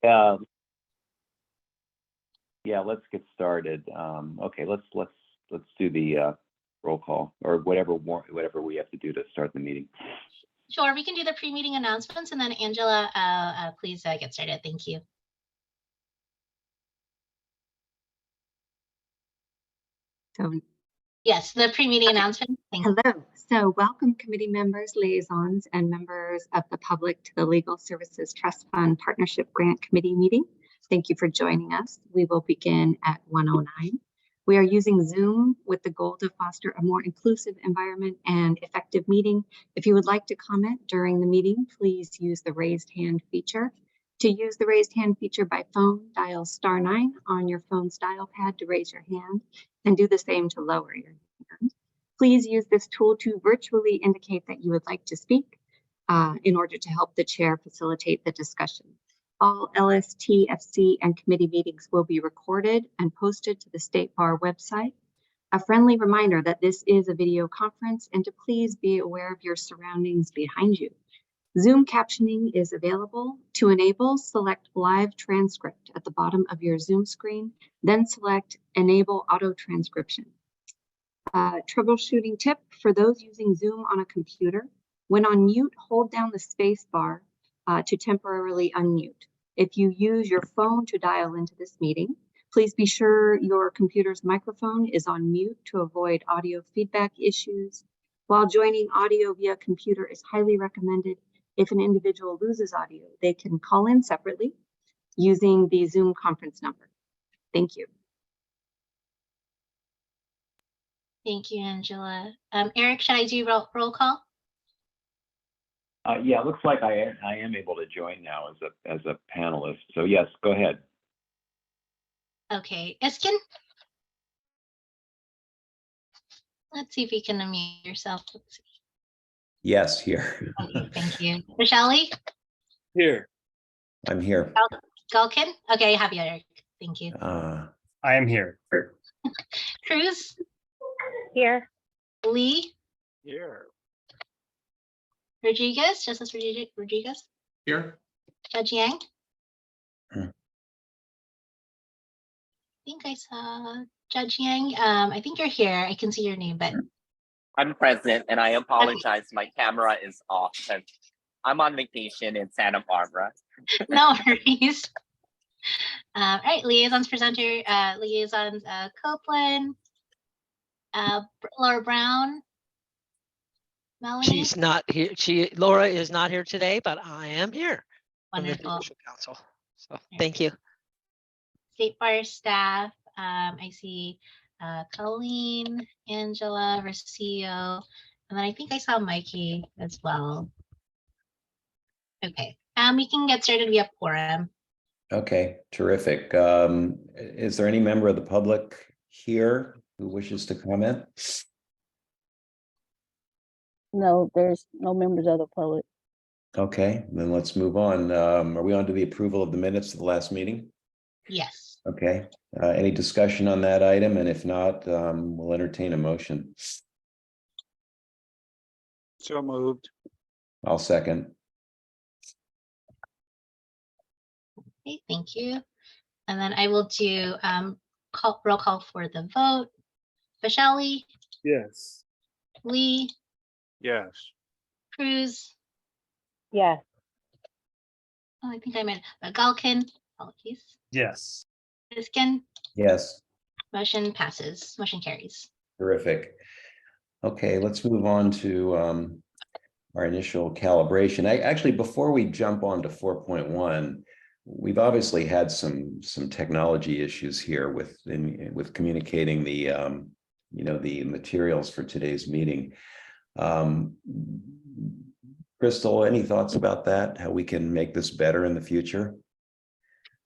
Yeah, yeah. Let's get started. Okay, let's do the roll call or whatever we have to do to start the meeting. Sure, we can do the pre-meeting announcements, and then Angela, please get started. Thank you. So, yes, the pre-meeting announcement. Hello. So welcome committee members, liaisons, and members of the public to the Legal Services Trust Fund Partnership Grant Committee meeting. Thank you for joining us. We will begin at 1:09. We are using Zoom with the goal to foster a more inclusive environment and effective meeting. If you would like to comment during the meeting, please use the raised hand feature. To use the raised hand feature by phone, dial *9 on your phone's dial pad to raise your hand, and do the same to lower your hand. Please use this tool to virtually indicate that you would like to speak in order to help the chair facilitate the discussion. All LSTFC and committee meetings will be recorded and posted to the State Bar website. A friendly reminder that this is a video conference and to please be aware of your surroundings behind you. Zoom captioning is available. To enable, select live transcript at the bottom of your Zoom screen, then select enable auto transcription. Troubleshooting tip for those using Zoom on a computer: when on mute, hold down the space bar to temporarily unmute. If you use your phone to dial into this meeting, please be sure your computer's microphone is on mute to avoid audio feedback issues. While joining audio via computer is highly recommended, if an individual loses audio, they can call in separately using the Zoom conference number. Thank you. Thank you, Angela. Eric, should I do roll call? Yeah, it looks like I am able to join now as a panelist. So yes, go ahead. Okay, Iskin. Let's see if you can unmute yourself. Let's see. Yes, here. Okay, thank you. Rochelle? Here. I'm here. Galkin? Okay, I have you, Eric. Thank you. I am here. Cruz? Here. Lee? Here. Rodriguez? Justice Rodriguez? Here. Judge Yang? Hmm. I think I saw Judge Yang. I think you're here. I can see your name, but I'm present, and I apologize. My camera is off because I'm on vacation in Santa Barbara. no worries. All right, liaisons Copeland, Laura Brown, Melanie. She's not here. Laura is not here today, but I am here. Wonderful. From the Judicial Council. So thank you. State Bar staff. I see Colleen, Angela, Rocio, and then I think I saw Mikey as well. Okay, we can get started. We have quorum. Okay, terrific. Is there any member of the public here who wishes to comment? No, there's no members of the public. Okay, then let's move on. Are we on to the approval of the minutes of the last meeting? Yes. Okay, any discussion on that item? And if not, we'll entertain a motion. So moved. I'll second. Okay, thank you. And then I will do roll call for the vote. Michelle? Yes. Lee? Yes. Cruz? Yes. Oh, I think I meant Galkin. Apologies. Yes. Iskin? Yes. Motion passes. Motion carries. Terrific. Okay, let's move on to our initial calibration. Actually, before we jump on to 4.1, we've obviously had some technology issues here with communicating the the materials for today's meeting. Crystal, any thoughts about that? How we can make this better in the future?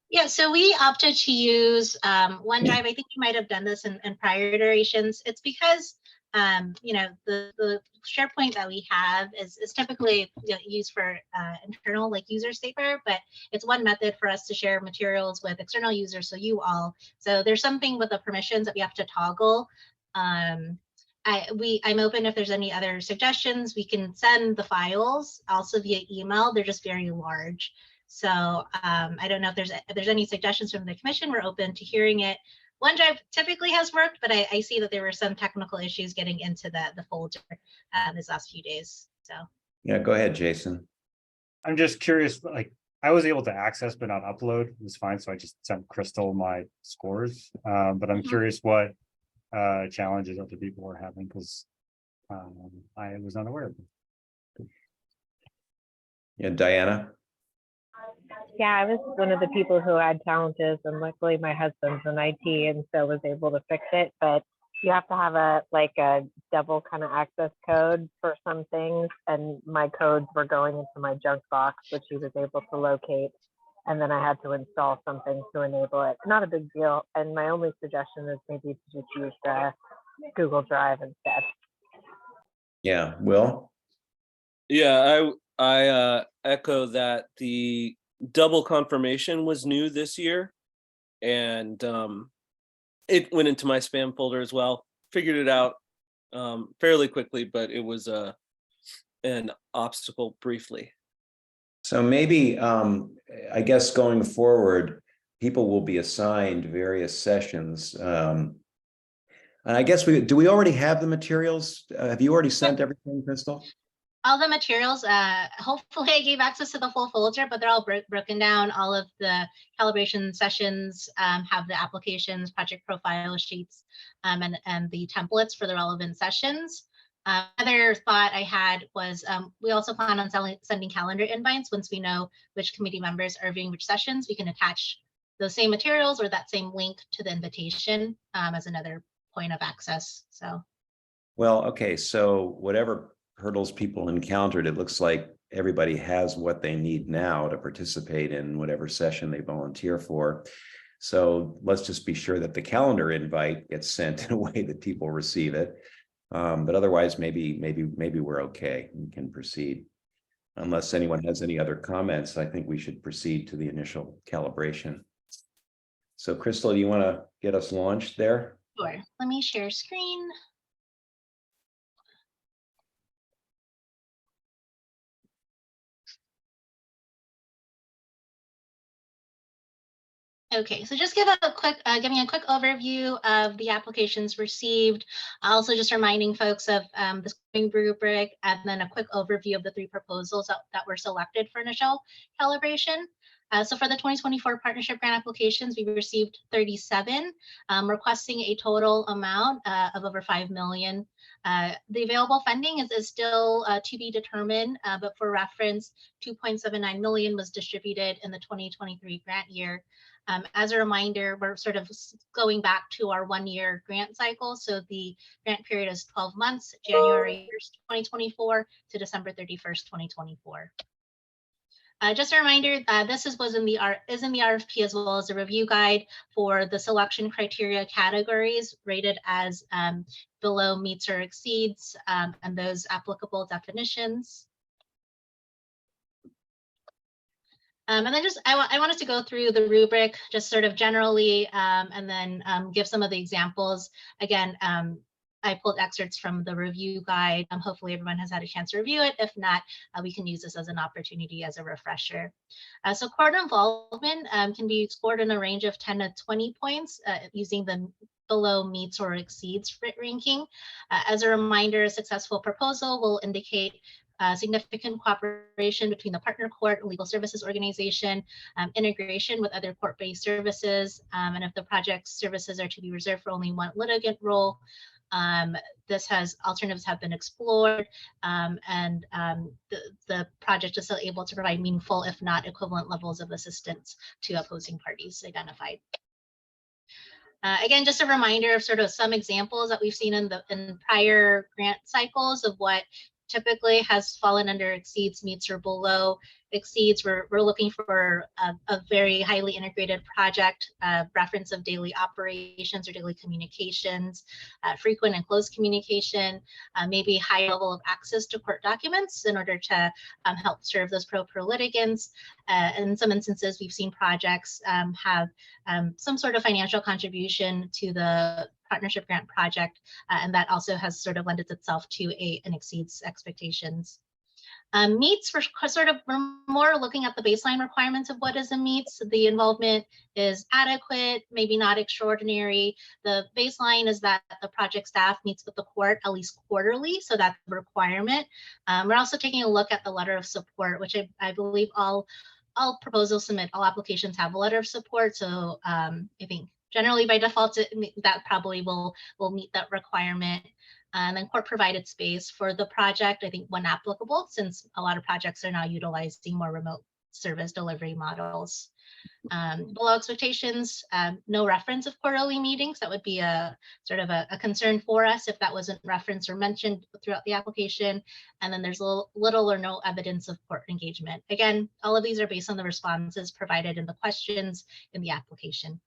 Yeah, so we opted to use OneDrive. I think you might have done this in prior iterations. It's because the SharePoint that we have is typically used for internal user safer, but it's one method for us to share materials with external users, so there's something with the permissions that we have to toggle. I'm open if there's any other suggestions. We can send the files also via email. They're just very large. So I don't know if there's any suggestions from the commission. We're open to hearing it. OneDrive typically has worked, but I see that there were some technical issues getting into the folder these last few days. So Yeah, go ahead, Jason. I'm just curious, like I was able to access but not upload. It was fine, so I just sent Crystal my scores. But I'm curious what challenges other people were having, because I was unaware of them. Yeah, Diana. Yeah, I was one of the people who had challenges, and luckily my husband's in IT and so was able to fix it. But you have to have a double kind of access code for some things, and my codes were going into my junk box, which he was able to locate. And then I had to install something to enable it. Not a big deal. And my only suggestion is maybe to just use the Google Drive instead. Yeah, Will. Yeah, I echo that. The double confirmation was new this year, and it went into my spam folder as well. Figured it out fairly quickly, but it was an obstacle briefly. So maybe, I guess going forward, people will be assigned various sessions. And I guess do we already have the materials? Have you already sent everything, Crystal? all the materials, hopefully I gave access to the full folder, but they're all broken down. All of the calibration sessions have the applications, project profile sheets, and the templates for the relevant sessions. Other thought I had was we also plan on sending calendar invites. Once we know which committee members are viewing which sessions, we can attach those same materials or that same link to the invitation as another point of access. So, well, okay, so whatever hurdles people encountered, it looks like everybody has what they need now to participate in whatever session they volunteer for. So let's just be sure that the calendar invite gets sent in a way that people receive it. But otherwise, maybe we're okay. We can proceed. Unless anyone has any other comments, I think we should proceed to the initial calibration. So Crystal, do you want to get us launched there? sure. Let me share screen. Okay, so just giving a quick overview of the applications received. Also just reminding folks of the scoring rubric, and then a quick overview of the 3 proposals that were selected for initial calibration. So for the 2024 partnership grant applications, we received 37, requesting a total amount of over $5 million. The available funding is still to be determined, but for reference, $2.79 million was distributed in the 2023 grant year. As a reminder, we're sort of going back to our 1-year grant cycle. So the grant period is 12 months, January 1st, 2024 to December 31st, 2024. Just a reminder, this is in the RFP as well as a review guide for the selection criteria categories rated as below meets or exceeds, and those applicable definitions. And then I wanted to go through the rubric just sort of generally, and then give some of the examples. Again, I pulled excerpts from the review guide. Hopefully everyone has had a chance to review it. If not, we can use this as an opportunity as a refresher. So court involvement can be scored in a range of 10 to 20 points using the below meets or exceeds ranking. As a reminder, a successful proposal will indicate significant cooperation between the partner court and legal services organization, integration with other court-based services, and if the project services are to be reserved for only one litigant role, alternatives have been explored, and the project is still able to provide meaningful, if not equivalent levels of assistance to opposing parties identified. Again, just a reminder of sort of some examples that we've seen in prior grant cycles of what typically has fallen under exceeds, meets, or below exceeds. We're looking for a very highly integrated project, reference of daily operations or daily communications, frequent and close communication, maybe high level of access to court documents in order to help serve those pro litigants. In some instances, we've seen projects have some sort of financial contribution to the partnership grant project, and that also has sort of lended itself to an exceeds expectations. Meets, we're more looking at the baseline requirements of what is a meets. The involvement is adequate, maybe not extraordinary. The baseline is that the project staff meets with the court at least quarterly, so that's a requirement. We're also taking a look at the letter of support, which I believe all proposals submit, all applications have a letter of support. So I think generally by default, that probably will meet that requirement. And then court provided space for the project, I think when applicable, since a lot of projects are now utilizing more remote service delivery models. Below expectations, no reference of quarterly meetings. That would be a sort of a concern for us if that wasn't referenced or mentioned throughout the application. And then there's little or no evidence of court engagement. Again, all of these are based on the responses provided in the questions in the application.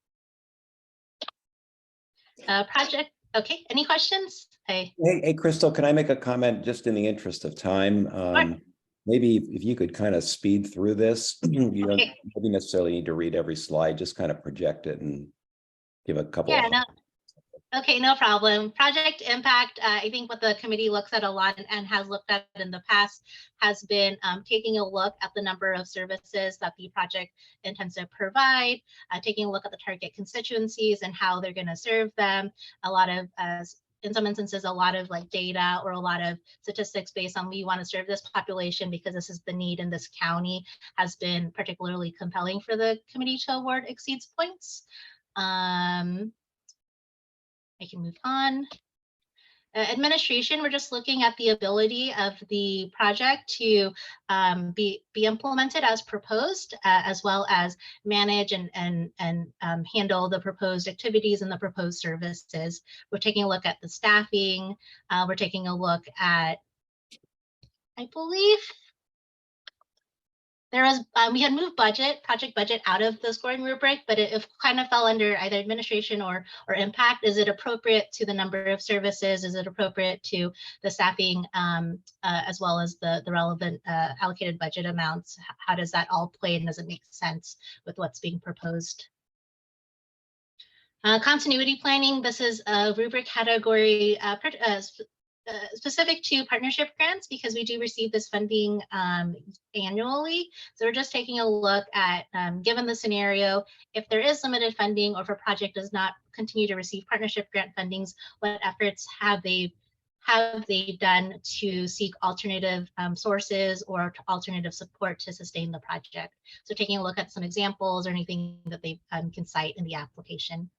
Project, okay, any questions? Hey, Crystal, can I make a comment just in the interest of time? Maybe if you could kind of speed through this, you don't maybe necessarily need to read every slide, just kind of project it and give a couple. Yeah, no. Okay, no problem. Project impact, I think what the committee looks at a lot and has looked at in the past has been taking a look at the number of services that the project intends to provide, taking a look at the target constituencies and how they're going to serve them. A lot of in some instances, a lot of like data or a lot of statistics based on we want to serve this population because this is the need in this county has been particularly compelling for the committee to award exceeds points. I can move on. Administration, we're just looking at the ability of the project to be implemented as proposed, as well as manage and handle the proposed activities and the proposed services. We're taking a look at the staffing. We're taking a look at, I believe, there was, we had moved project budget out of the scoring rubric, but it kind of fell under either administration or impact. Is it appropriate to the number of services? Is it appropriate to the staffing as well as the relevant allocated budget amounts? How does that all play and does it make sense with what's being proposed? Continuity planning, this is a rubric category specific to partnership grants because we do receive this funding annually. So we're just taking a look at, given the scenario, if there is limited funding or if a project does not continue to receive partnership grant fundings, what efforts have they done to seek alternative sources or alternative support to sustain the project? So taking a look at some examples or anything that they can cite in the application.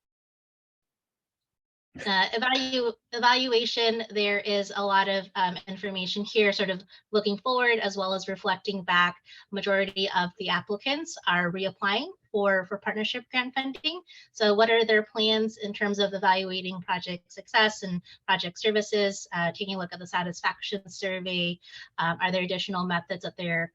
Evaluation, there is a lot of information here sort of looking forward as well as reflecting back. Majority of the applicants are reapplying for partnership grant funding. So what are their plans in terms of evaluating project success and project services, taking a look at the satisfaction survey? Are there additional methods that they're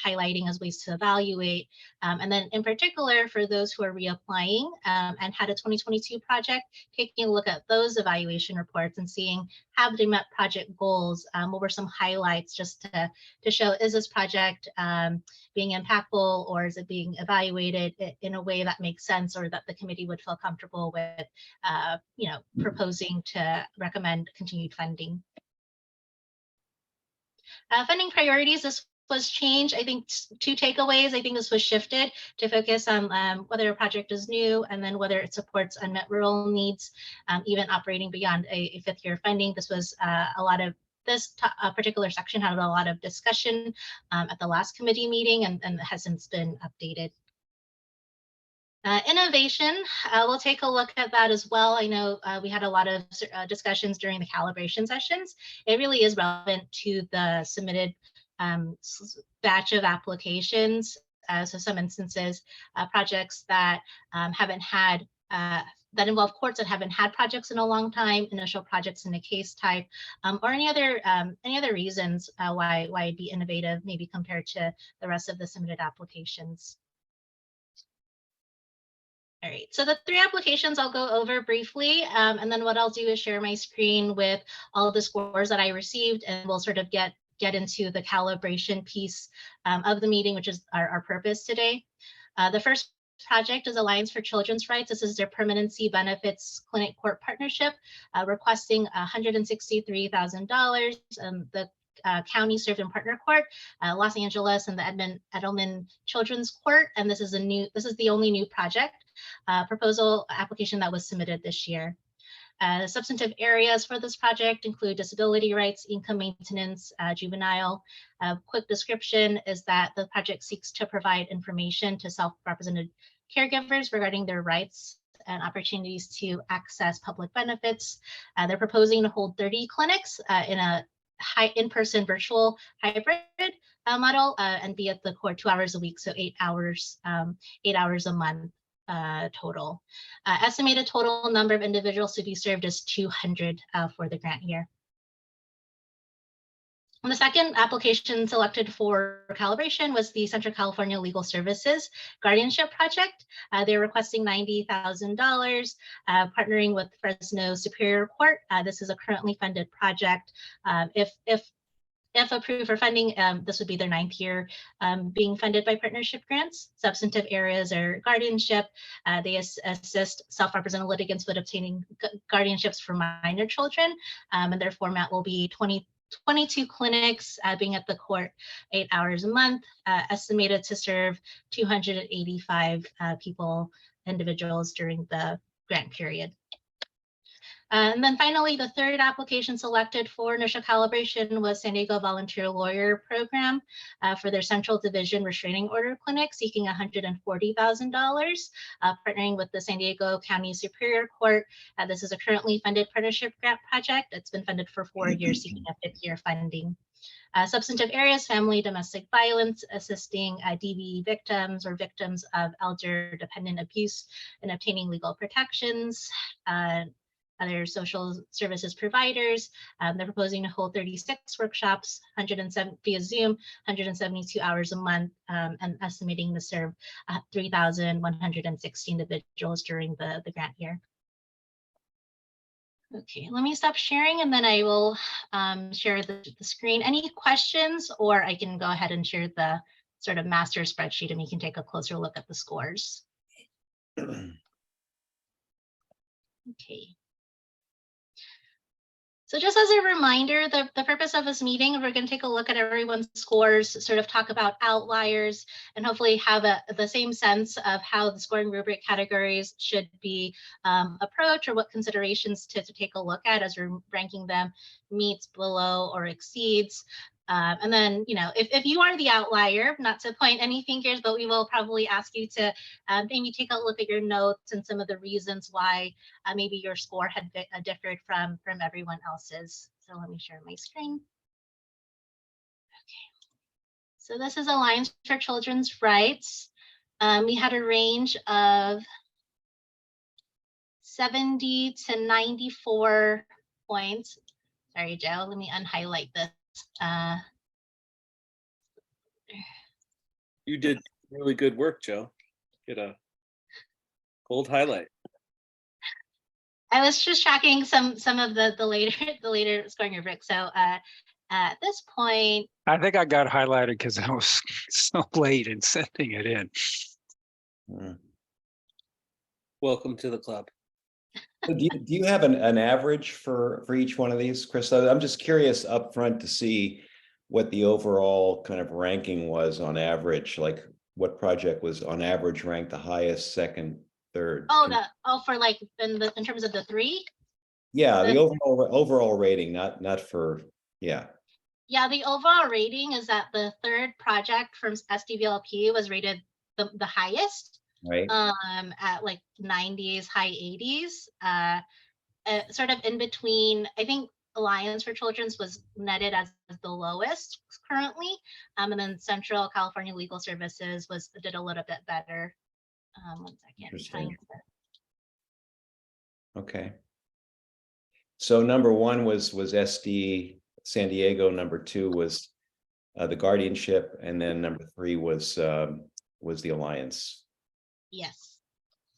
highlighting as ways to evaluate? And then in particular, for those who are reapplying and had a 2022 project, taking a look at those evaluation reports and seeing have they met project goals? What were some highlights just to show, is this project being impactful or is it being evaluated in a way that makes sense or that the committee would feel comfortable with, proposing to recommend continued funding. Funding priorities, this was changed. I think two takeaways. I think this was shifted to focus on whether a project is new and then whether it supports unmet rural needs, even operating beyond a fifth year funding. This was a lot of this particular section had a lot of discussion at the last committee meeting and has since been updated. Innovation, we'll take a look at that as well. I know we had a lot of discussions during the calibration sessions. It really is relevant to the submitted batch of applications. So some instances, projects that haven't had that involve courts that haven't had projects in a long time, initial projects in a case type, or any other reasons why it'd be innovative, maybe compared to the rest of the submitted applications. All right, so the three applications I'll go over briefly, and then what I'll do is share my screen with all of the scores that I received, and we'll sort of get into the calibration piece of the meeting, which is our purpose today. The first project is Alliance for Children's Rights. This is their permanency benefits clinic court partnership, requesting $163,000. The County Served and Partner Court, Los Angeles, and the Edelman Children's Court. And this is the only new project proposal application that was submitted this year. Substantive areas for this project include disability rights, income maintenance, juvenile. Quick description is that the project seeks to provide information to self-represented caregivers regarding their rights and opportunities to access public benefits. They're proposing to hold 30 clinics in a in-person virtual hybrid model and be at the court 2 hours a week, so 8 hours a month. Total. Estimated total number of individuals to be served is 200 for the grant year. And the second application selected for calibration was the Central California Legal Services Guardianship Project. They're requesting $90,000, partnering with Fresno Superior Court. This is a currently funded project. If approved for funding, this would be their 9th year being funded by partnership grants. Substantive areas are guardianship. They assist self-represented litigants with obtaining guardianships for minor children, and their format will be 22 clinics being at the court 8 hours a month, estimated to serve 285 individuals during the grant period. And then finally, the third application selected for initial calibration was San Diego Volunteer Lawyer Program for their Central Division Restraining Order Clinic, seeking $140,000, partnering with the San Diego County Superior Court. This is a currently funded partnership grant project. It's been funded for 4 years, seeking a 5th year funding. Substantive areas, family, domestic violence, assisting DV victims or victims of elder dependent abuse and obtaining legal protections. Other social services providers. They're proposing to hold 36 workshops, 107 via Zoom, 172 hours a month, and estimating to serve 3,160 individuals during the grant year. Okay, let me stop sharing and then I will share the screen. Any questions, or I can go ahead and share the sort of master spreadsheet and we can take a closer look at the scores. Okay. So just as a reminder, the purpose of this meeting, we're going to take a look at everyone's scores, sort of talk about outliers, and hopefully have the same sense of how the scoring rubric categories should be approached, or what considerations to take a look at as we're ranking them, meets, below, or exceeds. And then, you know, if you are the outlier, not to point any fingers, but we will probably ask you to maybe take a look at your notes and some of the reasons why maybe your score had differed from everyone else's. So let me share my screen. Okay. So this is Alliance for Children's Rights. We had a range of 70 to 94 points. Sorry, Joe, let me unhighlight this. You did really good work, Joe. Get a gold highlight. I was just tracking some of the later scoring rubric. So at this point, I think I got highlighted because I was so late in sending it in. Welcome to the club. Do you have an average for each one of these, Chris? I'm just curious up front to see what the overall kind of ranking was on average, like what project was on average ranked the highest, second, third. For like in terms of the three? Yeah, the overall rating, not for, yeah. Yeah, the overall rating is that the third project from SDVLP was rated the highest. Right. At like 90s, high 80s, sort of in between. I think Alliance for Children's was netted as the lowest currently, and then Central California Legal Services did a little bit better. 1 second. Okay. So number one was SD San Diego. Number two was the guardianship, and then number three was the Alliance. Yes.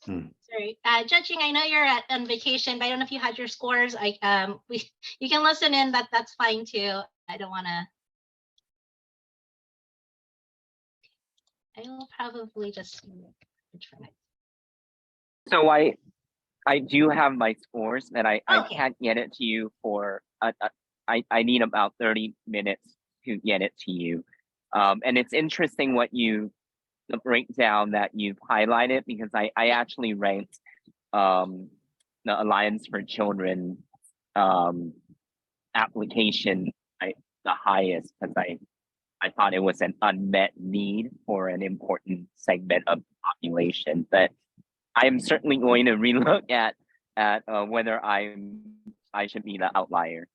Sorry, judging. I know you're on vacation, but I don't know if you had your scores. You can listen in. That's fine too. I don't want to. I will probably just. So I do have my scores, and I Okay. can't get it to you for I need about 30 minutes to get it to you. And it's interesting what the breakdown that you've highlighted, because I actually ranked the Alliance for Children application the highest, because I thought it was an unmet need for an important segment of the population. But I am certainly going to relook at whether I should be the outlier.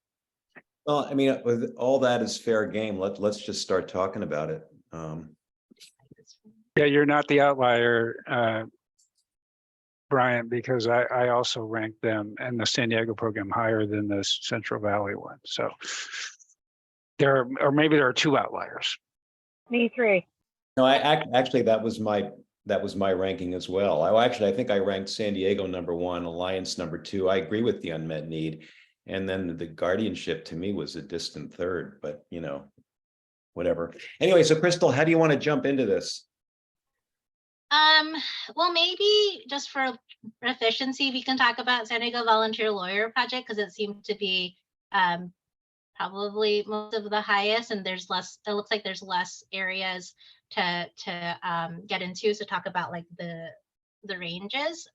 Well, I mean, with all that is fair game. Let's just start talking about it. Yeah, you're not the outlier, Brian, because I also ranked them and the San Diego program higher than the Central Valley one. So or maybe there are two outliers. Me three. No, actually that was my ranking as well. I think I ranked San Diego #1, Alliance #2. I agree with the unmet need. And then the guardianship to me was a distant third, but you know, whatever. Anyway, so Crystal, how do you want to jump into this? Well, maybe just for efficiency, we can talk about San Diego Volunteer Lawyer Project, because it seemed to be probably most of the highest, and there's less, it looks like there's less areas to get into. So talk about like the ranges.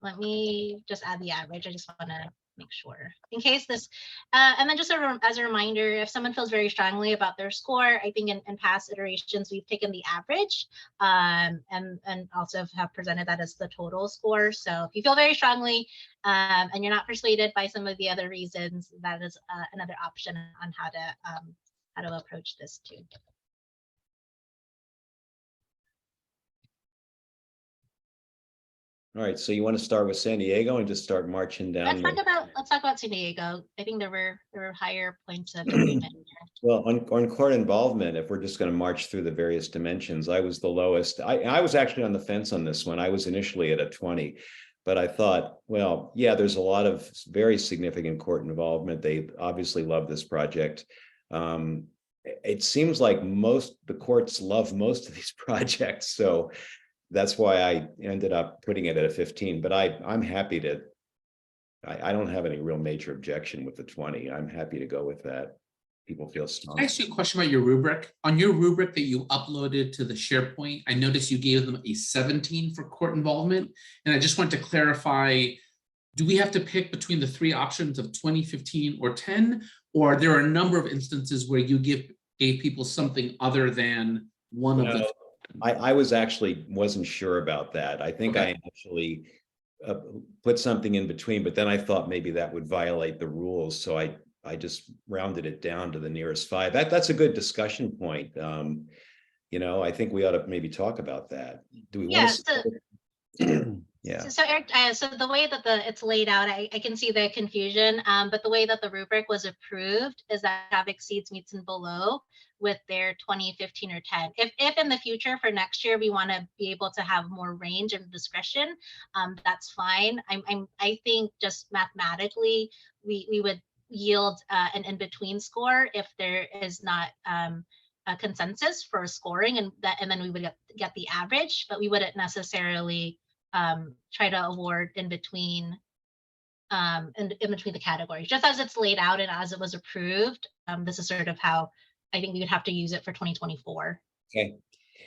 Let me just add the average. I just want to make sure in case this, and then just as a reminder, if someone feels very strongly about their score, I think in past iterations, we've taken the average and also have presented that as the total score. So if you feel very strongly and you're not persuaded by some of the other reasons, that is another option on how to approach this too. All right, so you want to start with San Diego and just start marching down. Let's talk about San Diego. I think there were higher points of agreement. Well, on court involvement, if we're just going to march through the various dimensions, I was the lowest. I was actually on the fence on this one. I was initially at a 20, but I thought, well, yeah, there's a lot of very significant court involvement. They obviously love this project. It seems like the courts love most of these projects, so that's why I ended up putting it at a 15, but I'm happy to, I don't have any real major objection with the 20. I'm happy to go with that. People feel strong. I ask you a question about your rubric. On your rubric that you uploaded to the SharePoint, I noticed you gave them a 17 for court involvement. And I just want to clarify, do we have to pick between the three options of 20, 15, or 10? Or there are a number of instances where you gave people something other than one of the I wasn't sure about that. I think I actually put something in between, but then I thought maybe that would violate the rules. So I just rounded it down to the nearest 5. That's a good discussion point. You know, I think we ought to maybe talk about that. Do we want to? Yeah. So Eric, so the way that it's laid out, I can see the confusion, but the way that the rubric was approved is that have exceeds, meets, and below with their 20, 15, or 10. If in the future for next year we want to be able to have more range and discretion, that's fine. I think just mathematically we would yield an in-between score if there is not a consensus for scoring, and then we would get the average, but we wouldn't necessarily try to award in between the categories, just as it's laid out and as it was approved. This is sort of how I think we would have to use it for 2024. Okay.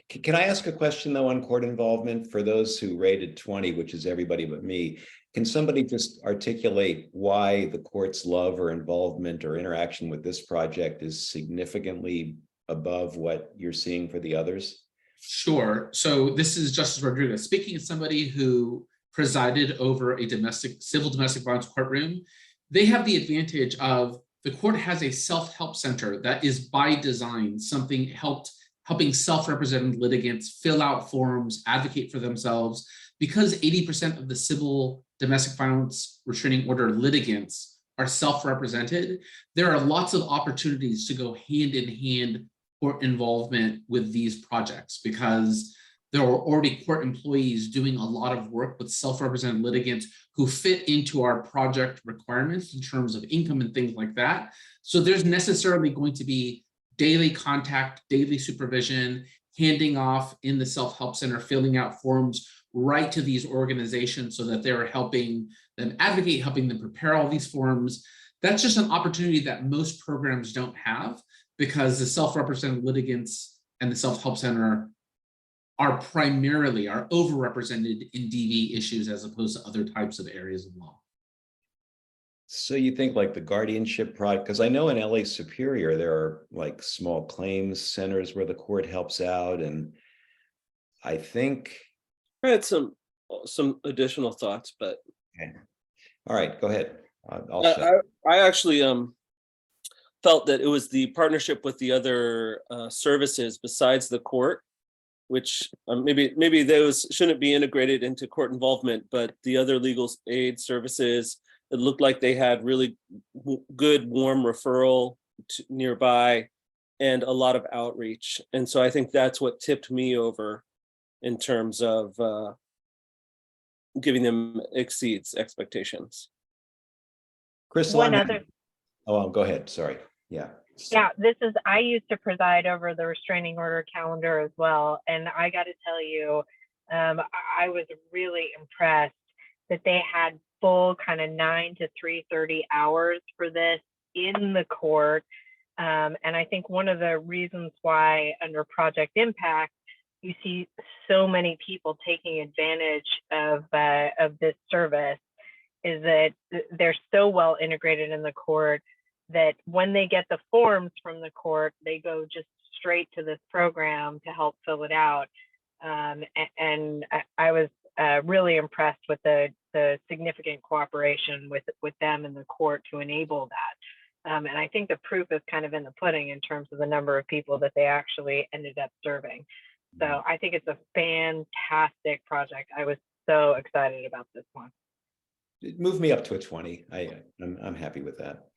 Can I ask a question though on court involvement for those who rated 20, which is everybody but me? Can somebody just articulate why the court's love or involvement or interaction with this project is significantly above what you're seeing for the others? Sure. So this is Justice Rodriguez speaking as somebody who presided over a civil domestic violence courtroom. They have the advantage of the court has a self-help center that is by design something helping self-represented litigants fill out forms, advocate for themselves. Because 80% of the civil domestic violence restraining order litigants are self-represented, there are lots of opportunities to go hand in hand court involvement with these projects, because there are already court employees doing a lot of work with self-represented litigants who fit into our project requirements in terms of income and things like that. So there's necessarily going to be daily contact, daily supervision, handing off in the self-help center, filling out forms right to these organizations so that they're helping them advocate, helping them prepare all these forms. That's just an opportunity that most programs don't have, because the self-represented litigants and the self-help center are overrepresented in DV issues as opposed to other types of areas of law. So you think like the guardianship product, because I know in LA Superior, there are like small claims centers where the court helps out. And I think. I had some additional thoughts, but. Okay. All right, go ahead. I'll shut. I actually felt that it was the partnership with the other services besides the court, which maybe those shouldn't be integrated into court involvement, but the other legal aid services, it looked like they had really good, warm referral nearby and a lot of outreach. And so I think that's what tipped me over in terms of giving them exceeds expectations. Crystal, One other. Oh, go ahead. Sorry. Yeah. Yeah, I used to preside over the restraining order calendar as well. And I got to tell you, I was really impressed that they had full kind of 9 to 3:30 hours for this in the court. And I think one of the reasons why under Project Impact, you see so many people taking advantage of this service is that they're so well integrated in the court that when they get the forms from the court, they go just straight to this program to help fill it out. And I was really impressed with the significant cooperation with them in the court to enable that. And I think the proof is kind of in the pudding in terms of the number of people that they actually ended up serving. So I think it's a fantastic project. I was so excited about this one. It moved me up to a 20. I'm happy with that.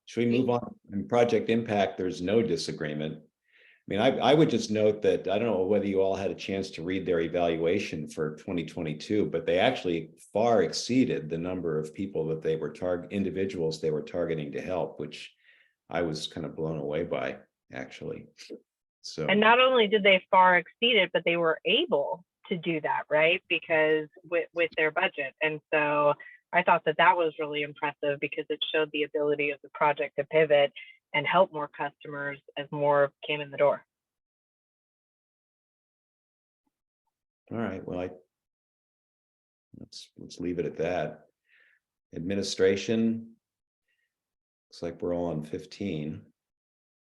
Should we move on? In Project Impact, there's no disagreement. I mean, I would just note that I don't know whether you all had a chance to read their evaluation for 2022, but they actually far exceeded the number of people that they were individuals they were targeting to help, which I was kind of blown away by, actually. So. And not only did they far exceed it, but they were able to do that, right? Because with their budget. And so I thought that was really impressive because it showed the ability of the project to pivot and help more customers as more came in the door. All right, well, let's leave it at that. Administration, looks like we're all on 15.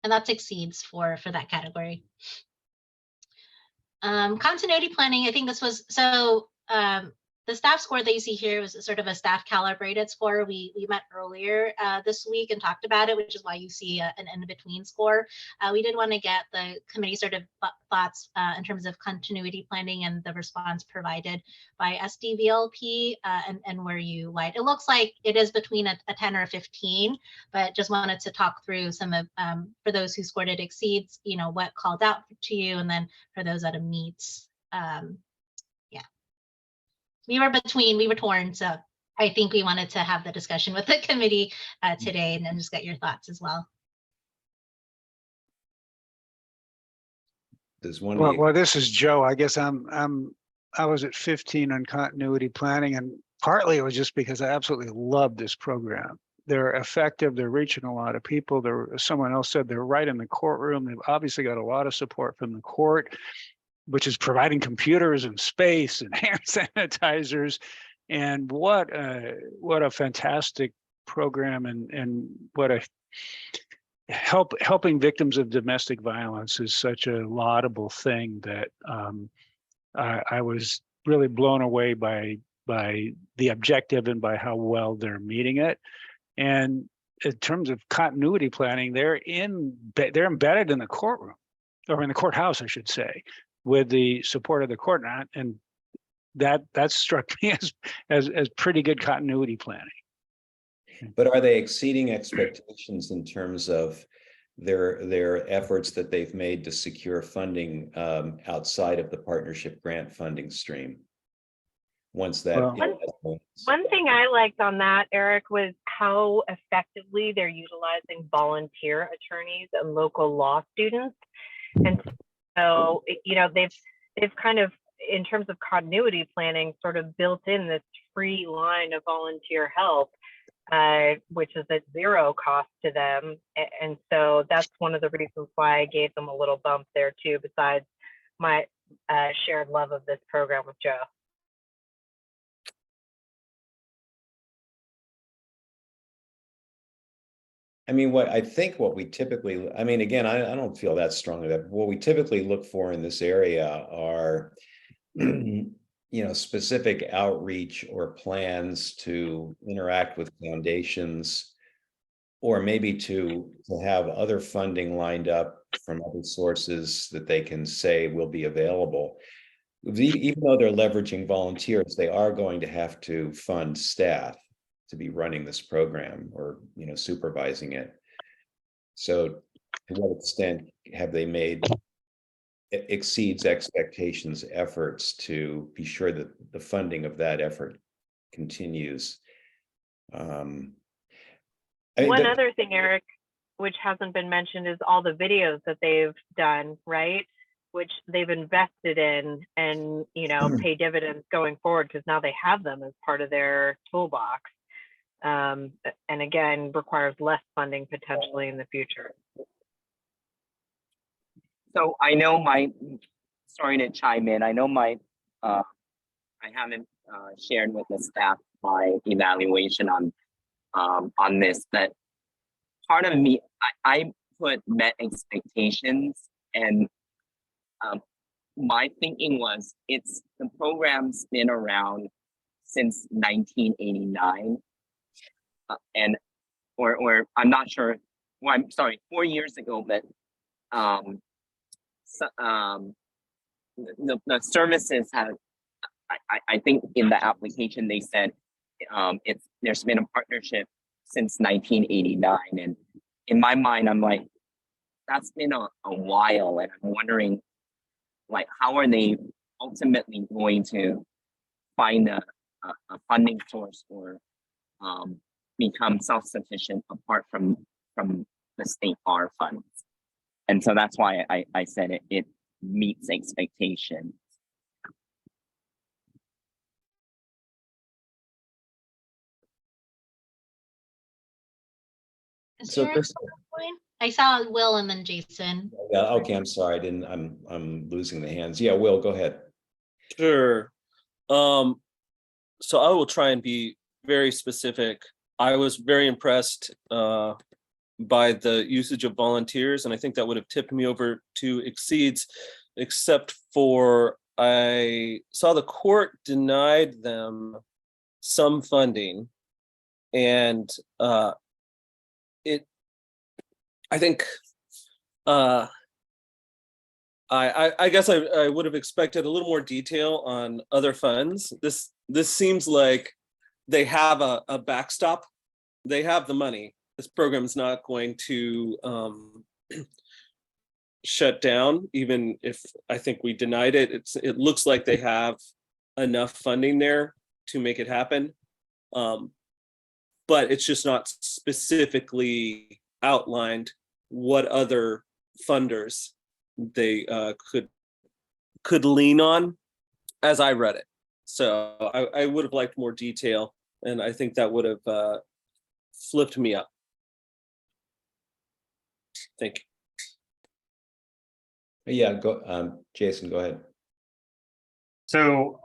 And that exceeds for that category. Continuity planning, I think this was, so the staff score that you see here was sort of a staff calibrated score. We met earlier this week and talked about it, which is why you see an in-between score. We did want to get the committee sort of thoughts in terms of continuity planning and the response provided by SDVLP and where you lied. It looks like it is between a 10 or a 15, but just wanted to talk through some of, for those who scored it exceeds, what called out to you, and then for those that it meets. We were torn, so I think we wanted to have the discussion with the committee today and then just get your thoughts as well. Does one Well, this is Joe. I guess I was at 15 on continuity planning, and partly it was just because I absolutely love this program. They're effective. They're reaching a lot of people. Someone else said they're right in the courtroom. They've obviously got a lot of support from the court, which is providing computers and space and hand sanitizers. And what a fantastic program, and what a helping victims of domestic violence is such a laudable thing that I was really blown away by the objective and by how well they're meeting it. And in terms of continuity planning, they're embedded in the courtroom, or in the courthouse, I should say, with the support of the court, and that struck me as pretty good continuity planning. But are they exceeding expectations in terms of their efforts that they've made to secure funding outside of the partnership grant funding stream? Once that. One thing I liked on that, Eric, was how effectively they're utilizing volunteer attorneys and local law students. And so, they've kind of in terms of continuity planning, sort of built in this free line of volunteer help, which is at zero cost to them. And so that's one of the reasons why I gave them a little bump there too, besides my shared love of this program with Joe. I mean, what we typically, I mean, again, I don't feel that strongly that what we typically look for in this area are, specific outreach or plans to interact with foundations, or maybe to have other funding lined up from other sources that they can say will be available. Even though they're leveraging volunteers, they are going to have to fund staff to be running this program or, supervising it. So to what extent have they made exceeds expectations efforts to be sure that the funding of that effort continues? One other thing, Eric, which hasn't been mentioned, is all the videos that they've done, right? Which they've invested in and, pay dividends going forward, because now they have them as part of their toolbox. And again, requires less funding potentially in the future. So I know sorry to chime in. I know I haven't shared with the staff my evaluation on this, but part of me, I put met expectations, and my thinking was the program's been around since 1989, or I'm not sure. Well, I'm sorry, 4 years ago, but the services have. I think in the application they said there's been a partnership since 1989, and in my mind I'm like, that's been a while, and I'm wondering, like, how are they ultimately going to find a funding source or become self-sufficient apart from the state R funds? And so that's why I said it meets expectations. So Chris, I saw Will and then Jason. yeah, okay, I'm sorry, I'm losing the hands. Yeah, Will, go ahead. Sure. So I will try and be very specific. I was very impressed by the usage of volunteers, and I think that would have tipped me over to exceeds, except for I saw the court denied them some funding, and I think I guess I would have expected a little more detail on other funds. This seems like they have a backstop. They have the money. This program is not going to shut down, even if I think we denied it. It looks like they have enough funding there to make it happen. But it's just not specifically outlined what other funders they could lean on as I read it. So I would have liked more detail, and I think that would have flipped me up. Thank you. Yeah, Jason, go ahead. So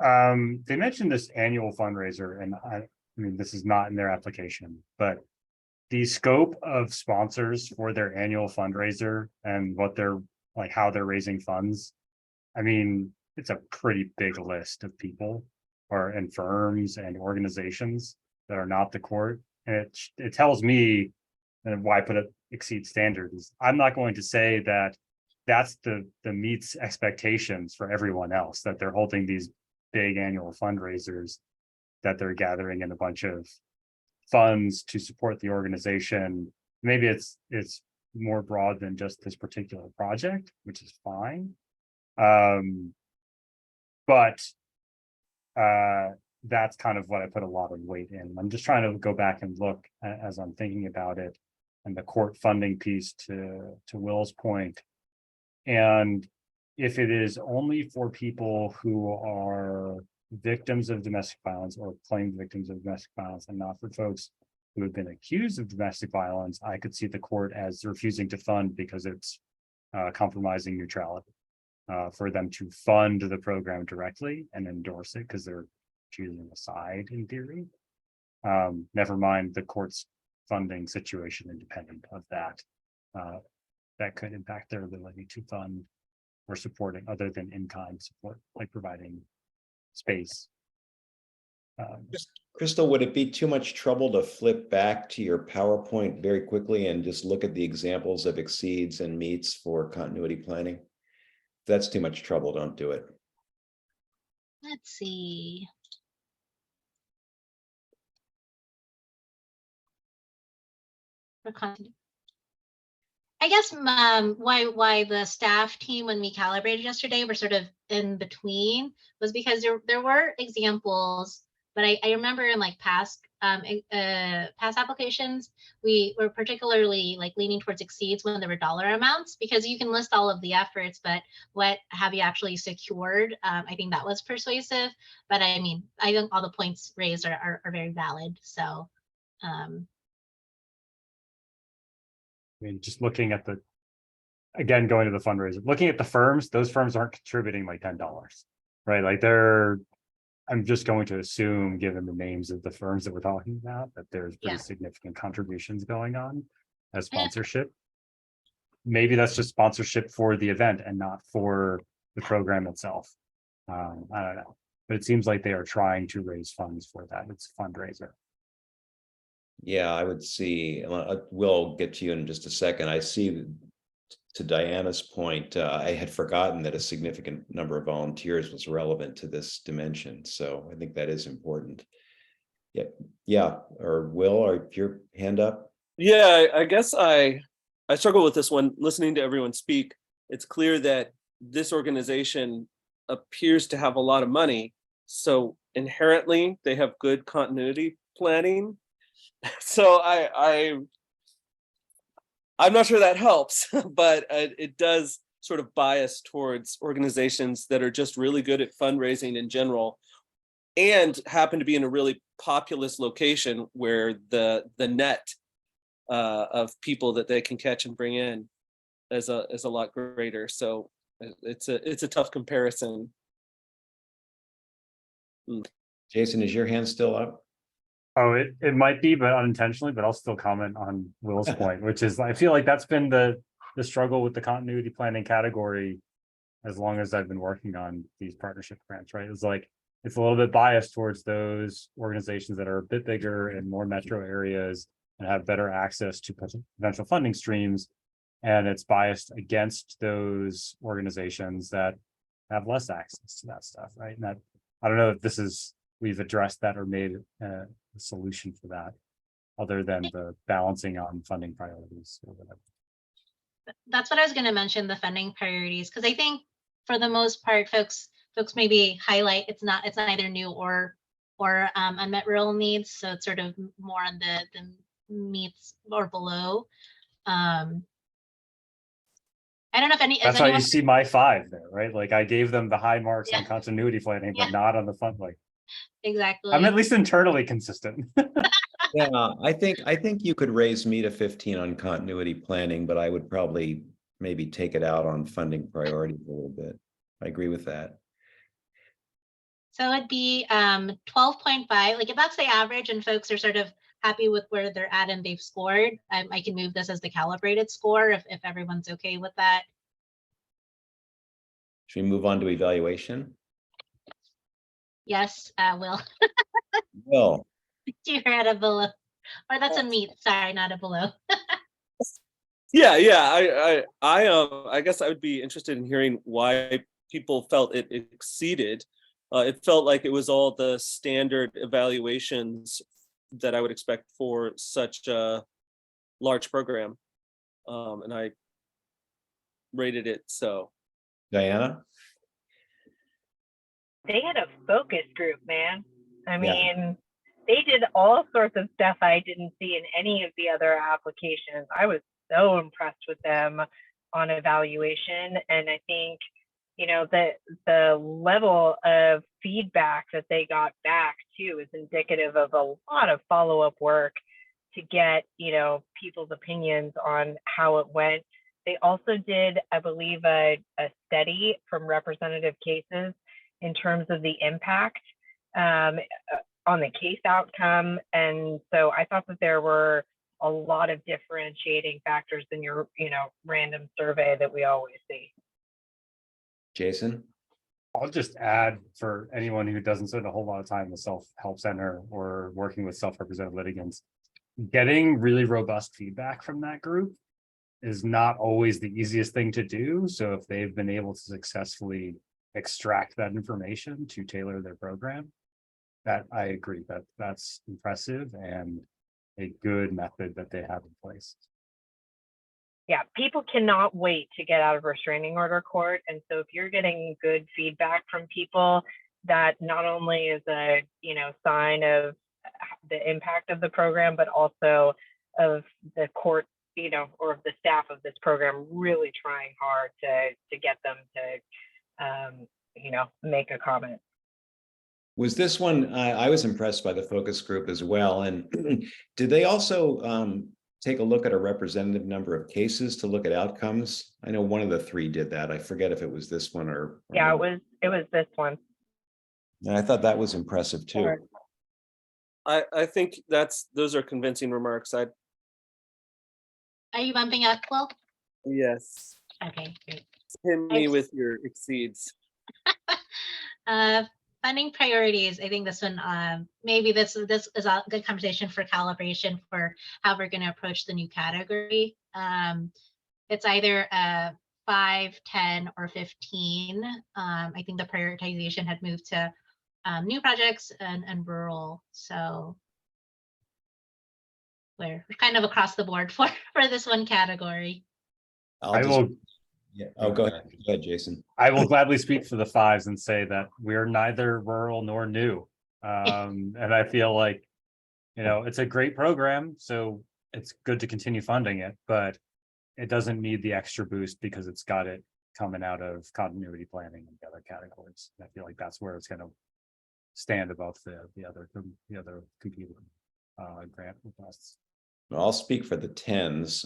they mentioned this annual fundraiser, and I mean, this is not in their application, but the scope of sponsors for their annual fundraiser and what they're like, how they're raising funds. I mean, it's a pretty big list of people and firms and organizations that are not the court. And it tells me, and why I put it exceed standards. I'm not going to say that that's the meets expectations for everyone else, that they're holding these big annual fundraisers, that they're gathering in a bunch of funds to support the organization. Maybe it's more broad than just this particular project, which is fine. But that's kind of what I put a lot of weight in. I'm just trying to go back and look as I'm thinking about it, and the court funding piece to Will's point. And if it is only for people who are victims of domestic violence or claimed victims of domestic violence and not for folks who have been accused of domestic violence, I could see the court as refusing to fund because it's compromising neutrality. For them to fund the program directly and endorse it because they're choosing a side in theory. Never mind the court's funding situation independent of that. That could impact their ability to fund or supporting other than in-kind support, like providing space. Crystal, would it be too much trouble to flip back to your PowerPoint very quickly and just look at the examples of exceeds and meets for continuity planning? If that's too much trouble, don't do it. Let's see. For continuity. I guess why the staff team, when we calibrated yesterday, were sort of in between was because there were examples, but I remember in like past applications, we were particularly like leaning towards exceeds when there were dollar amounts, because you can list all of the efforts, but what have you actually secured? I think that was persuasive, but I mean, I think all the points raised are very valid. So I mean, just looking at again, going to the fundraiser, looking at the firms, those firms aren't contributing like $10, right? Like I'm just going to assume, given the names of the firms that we're talking about, that there's pretty significant contributions going on as sponsorship. Maybe that's just sponsorship for the event and not for the program itself. I don't know, but it seems like they are trying to raise funds for that. It's a fundraiser. Yeah, I would see, we'll get to you in just a second. I see, to Diana's point, I had forgotten that a significant number of volunteers was relevant to this dimension. So I think that is important. Yeah. Or Will, or your hand up? Yeah, I guess I struggle with this one. Listening to everyone speak, it's clear that this organization appears to have a lot of money. So inherently, they have good continuity planning. So I'm not sure that helps, but it does sort of bias towards organizations that are just really good at fundraising in general and happen to be in a really populous location where the net of people that they can catch and bring in is a lot greater. So it's a tough comparison. Jason, is your hand still up? Oh, it might be, but unintentionally, but I'll still comment on Will's point, which is I feel like that's been the struggle with the continuity planning category as long as I've been working on these partnership grants, right? It's like it's a little bit biased towards those organizations that are a bit bigger in more metro areas and have better access to potential funding streams. And it's biased against those organizations that have less access to that stuff, right? And that, I don't know if we've addressed that or made a solution for that, other than the balancing on funding priorities or whatever. That's what I was going to mention, the funding priorities, because I think for the most part, folks maybe highlight it's either new or unmet rural needs, so it's sort of more on the meets or below. I don't know if that's why you see my 5 there, right? Like I gave them the high marks on continuity planning, but not on the fund. Like exactly. I'm at least internally consistent. Yeah, I think you could raise me to 15 on continuity planning, but I would probably maybe take it out on funding priorities a little bit. I agree with that. So it'd be 12.5. Like if that's the average and folks are sort of happy with where they're at and they've scored, I can move this as the calibrated score if everyone's okay with that. Should we move on to evaluation? Yes, Will. Will. You're at a below, or that's a meet. Sorry, not a below. Yeah. I guess I would be interested in hearing why people felt it exceeded. It felt like it was all the standard evaluations that I would expect for such a large program, and I rated it so. Diana? They had a focus group, man. I mean, they did all sorts of stuff I didn't see in any of the other applications. I was so impressed with them on evaluation. And I think you know, the level of feedback that they got back too is indicative of a lot of follow-up work to get, you know, people's opinions on how it went. They also did, I believe, a study from representative cases in terms of the impact on the case outcome. And so I thought that there were a lot of differentiating factors in your, you know, random survey that we always see. Jason? I'll just add, for anyone who doesn't spend a whole lot of time in the self-help center or working with self-represented litigants, getting really robust feedback from that group is not always the easiest thing to do. So if they've been able to successfully extract that information to tailor their program, that I agree that that's impressive and a good method that they have in place. Yeah, people cannot wait to get out of restraining order court. And so if you're getting good feedback from people, that not only is a, you know, sign of the impact of the program, but also of the court, you know, or of the staff of this program really trying hard to get them to, you know, make a comment. Was this one, I was impressed by the focus group as well. And did they also take a look at a representative number of cases to look at outcomes? I know one of the three did that. I forget if it was this one or Yeah, it was this one. And I thought that was impressive too. Sure. I think those are convincing remarks. Are you bumping up, Will? Yes. Okay, great. Hit me with your exceeds. Funding priorities. I think this one, maybe this is a good conversation for calibration for how we're going to approach the new category. It's either 5, 10, or 15. I think the prioritization had moved to new projects and rural. So we're kind of across the board for this one category. Yeah. Oh, go ahead. Go ahead, Jason. I will gladly speak for the fives and say that we're neither rural nor new. And I feel like, you know, it's a great program, so it's good to continue funding it, but it doesn't need the extra boost because it's got it coming out of continuity planning and the other categories. I feel like that's where it's going to stand above the other competing grant requests. I'll speak for the tens.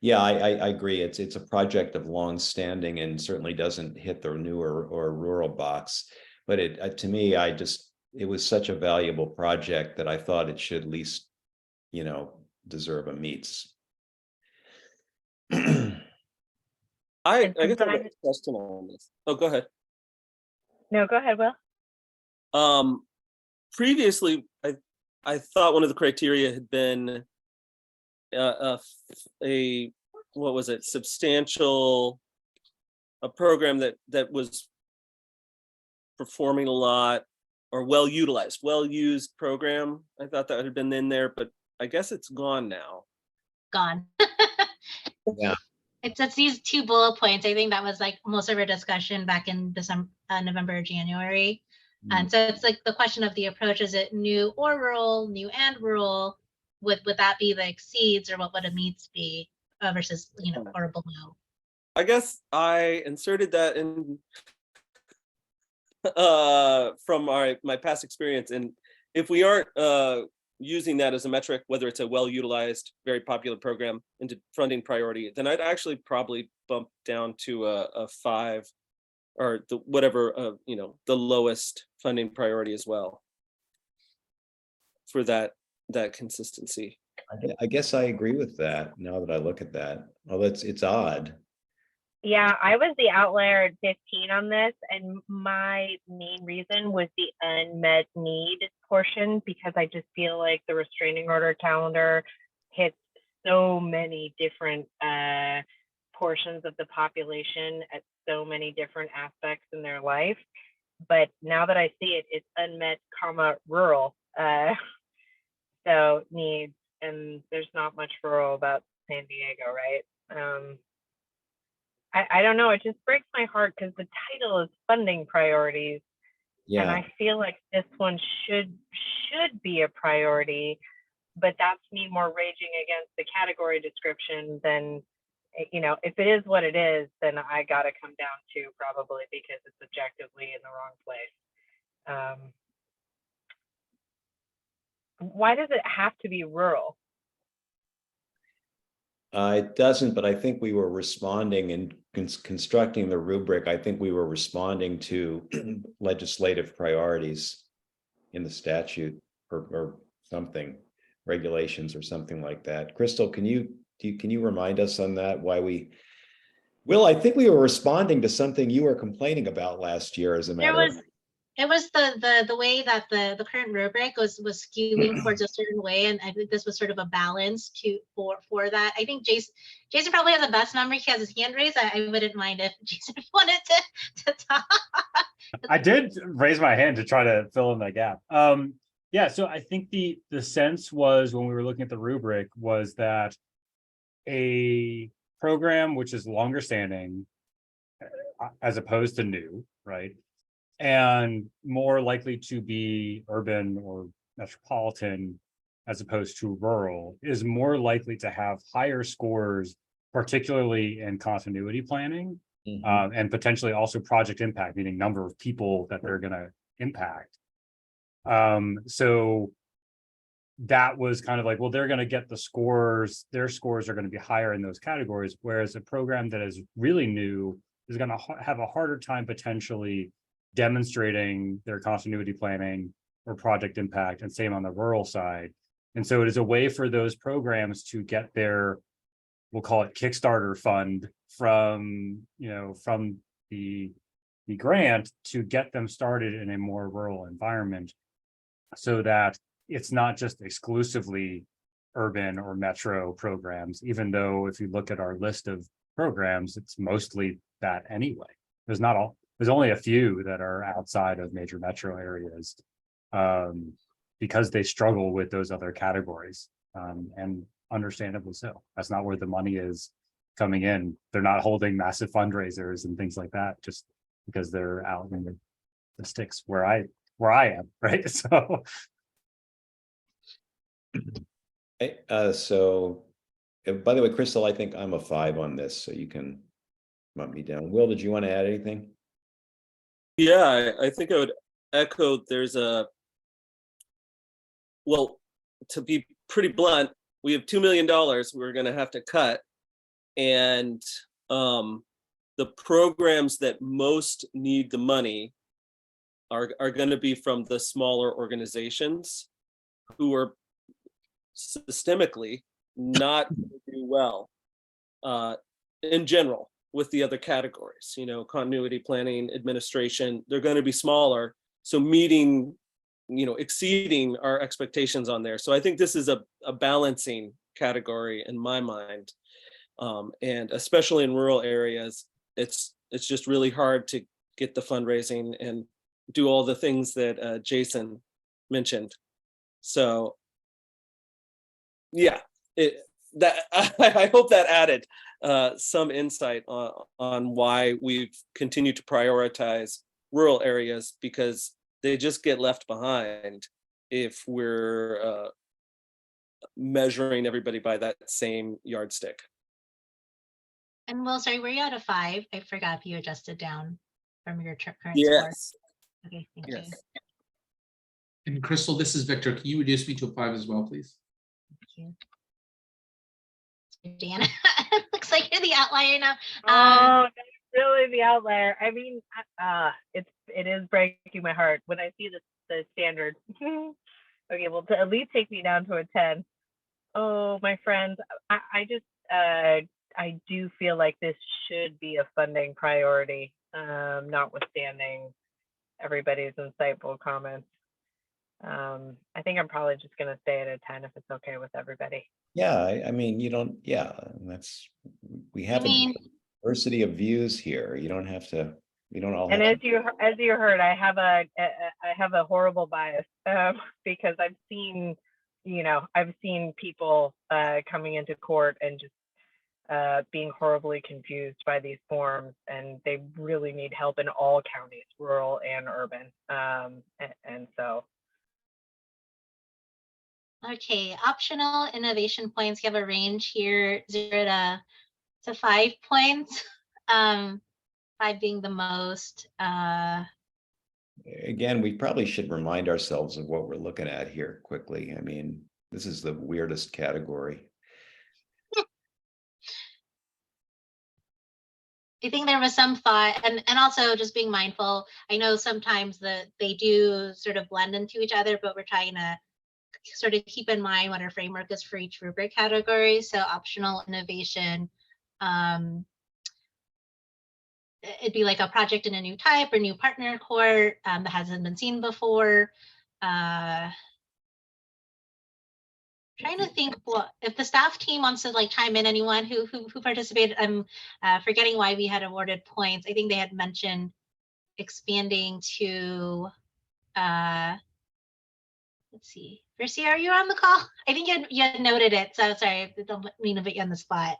Yeah, I agree. It's a project of long standing and certainly doesn't hit the newer or rural box. But it to me, it was such a valuable project that I thought it should at least, you know, deserve a meets. I guess I have a question on this. Oh, go ahead. No, go ahead, Will. Previously, I thought one of the criteria had been a what was it, substantial, a program that was performing a lot or well used program. I thought that had been in there, but I guess it's gone now. Gone. Yeah. It's these 2 bullet points. I think that was like most of our discussion back in December, November, or January. And so it's like the question of the approach, is it new or rural, new and rural? Would that be like seeds, or what would a meets be versus, you know, or below? I guess I inserted that in from my past experience. And if we aren't using that as a metric, whether it's a well-utilized, very popular program into funding priority, then I'd actually probably bump down to a 5 or the whatever, you know, the lowest funding priority as well for that consistency. I guess I agree with that now that I look at that. Well, it's odd. Yeah, I was the outlier at 15 on this, and my main reason was the unmet need portion, because I just feel like the restraining order calendar hits so many different portions of the population at so many different aspects in their life. But now that I see it, it's unmet, rural. So needs, and there's not much rural about San Diego, right? I don't know, it just breaks my heart because the title is funding priorities. Yeah. And I feel like this one should be a priority, but that's me more raging against the category description than you know, if it is what it is, then I got to come down to probably because it's objectively in the wrong place. Why does it have to be rural? It doesn't, but I think we were responding in constructing the rubric. I think we were responding to legislative priorities in the statute or something, regulations or something like that. Crystal, can you remind us on that? Why we? Will, I think we were responding to something you were complaining about last year, as a matter of. It was the way that the current rubric was skewing towards a certain way, and I think this was sort of a balance for that. I think Jason probably has the best number. He has his hand raised. I wouldn't mind if Jason wanted to talk. I did raise my hand to try to fill in that gap. Yeah, so I think the sense was when we were looking at the rubric was that a program which is longer standing as opposed to new, right? And more likely to be urban or metropolitan as opposed to rural is more likely to have higher scores, particularly in continuity planning, and potentially also project impact, meaning number of people that they're going to impact. So that was kind of like, well, they're going to get the scores, their scores are going to be higher in those categories, whereas a program that is really new is going to have a harder time potentially demonstrating their continuity planning or project impact, and same on the rural side. And so it is a way for those programs to get their, we'll call it Kickstarter fund from, you know, from the grant to get them started in a more rural environment, so that it's not just exclusively urban or metro programs, even though if you look at our list of programs, it's mostly that anyway. There's only a few that are outside of major metro areas, because they struggle with those other categories, and understandably so. That's not where the money is coming in. They're not holding massive fundraisers and things like that just because they're out in the sticks where I am, right? So So by the way, Crystal, I think I'm a 5 on this, so you can bump me down. Will, did you want to add anything? Yeah, I think I would echo well, to be pretty blunt, we have $2 million we're going to have to cut. And the programs that most need the money are going to be from the smaller organizations who are systemically not do well in general with the other categories, you know, continuity planning, administration, they're going to be smaller. So meeting, you know, exceeding our expectations on there. So I think this is a balancing category in my mind. And especially in rural areas, it's just really hard to get the fundraising and do all the things that Jason mentioned. So yeah, I hope that added some insight on why we've continued to prioritize rural areas, because they just get left behind if we're measuring everybody by that same yardstick. And Will, sorry, were you out of 5? I forgot if you adjusted down from your current Yes. score. Okay, thank Yes. you. And Crystal, this is Victor. Can you reduce me to a 5 as well, please? Thank you. Dan, looks like you're the outlier now. Oh, that's really the outlier. I mean, it is breaking my heart when I see the standard. Okay, well, to at least take me down to a 10. Oh, my friends, I do feel like this should be a funding priority, notwithstanding everybody's insightful comments. I think I'm probably just going to stay at a 10 if it's okay with everybody. Yeah, I mean, you don't, we have a diversity of views here. You don't have to, we don't all have. And as you heard, I have a horrible bias, because I've seen people coming into court and just being horribly confused by these forms, and they really need help in all counties, rural and urban. And so. Okay, optional innovation points. You have a range here, 0 to to 5 points. 5 being the most. Again, we probably should remind ourselves of what we're looking at here quickly. I mean, this is the weirdest category. I think there was some thought, and also just being mindful. I know sometimes that they do sort of blend into each other, but we're trying to sort of keep in mind what our framework is for each rubric category. So optional innovation, it'd be like a project in a new type or new partner court that hasn't been seen before. Trying to think what if the staff team wants to like chime in. Anyone who participated. I'm forgetting why we had awarded points. I think they had mentioned expanding to. Let's see. Percy, are you on the call? I think you had noted it. So sorry, I don't mean to put you on the spot.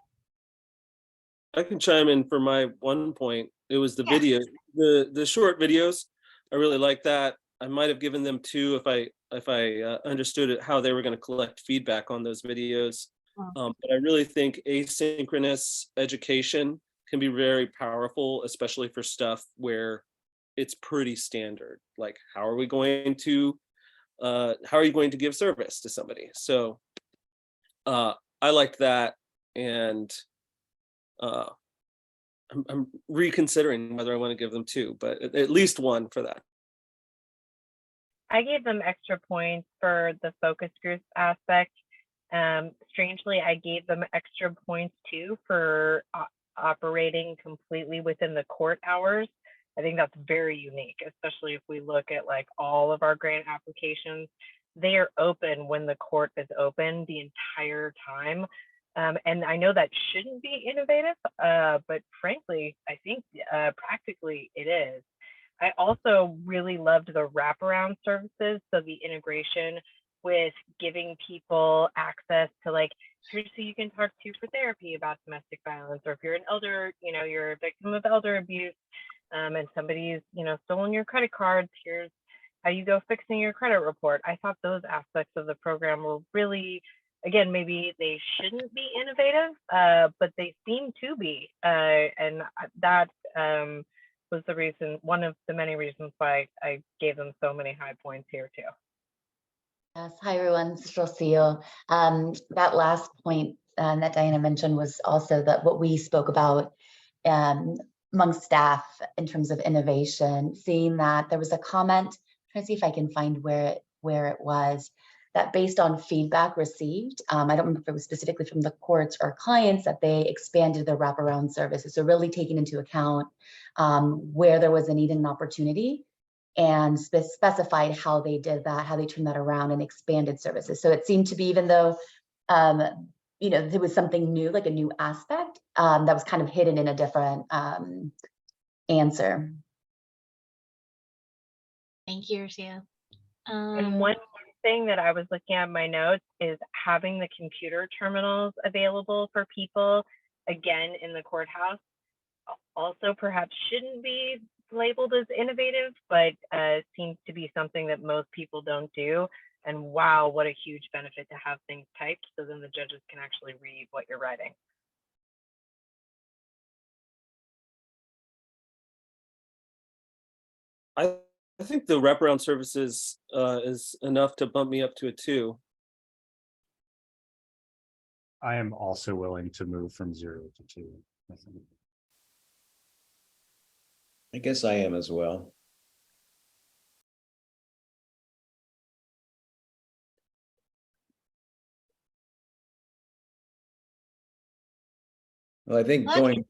I can chime in for my 1 point. It was the video, the short videos. I really like that. I might have given them 2 if I understood it, how they were going to collect feedback on those videos. But I really think asynchronous education can be very powerful, especially for stuff where it's pretty standard. Like, how are you going to give service to somebody? So I liked that, and I'm reconsidering whether I want to give them 2, but at least 1 for that. I gave them extra points for the focus group aspect. Strangely, I gave them extra points too for operating completely within the court hours. I think that's very unique, especially if we look at like all of our grant applications. They are open when the court is open the entire time. And I know that shouldn't be innovative, but frankly, I think practically it is. I also really loved the wraparound services. So the integration with giving people access to like, here's who you can talk to for therapy about domestic violence, or if you're an elder, you know, you're a victim of elder abuse, and somebody's, you know, stolen your credit cards, here's how you go fixing your credit report. I thought those aspects of the program were really, again, maybe they shouldn't be innovative, but they seem to be. And that was the reason, one of the many reasons why I gave them so many high points here too. Yes, hi everyone, this is Rocio. That last point that Diana mentioned was also that what we spoke about among staff in terms of innovation, seeing that there was a comment, I'm trying to see if I can find where it was, that based on feedback received, I don't remember if it was specifically from the courts or clients, that they expanded their wraparound services. So really taking into account where there was a need and an opportunity, and specified how they did that, how they turned that around and expanded services. So it seemed to be, even though, you know, there was something new, like a new aspect that was kind of hidden in a different answer. Thank you, Rocio. And one thing that I was looking at in my notes is having the computer terminals available for people, again, in the courthouse. Also perhaps shouldn't be labeled as innovative, but seems to be something that most people don't do. And wow, what a huge benefit to have things typed, so then the judges can actually read what you're writing. I think the wraparound services is enough to bump me up to a 2. I am also willing to move from 0 to 2. I guess I am as well. Well, I think going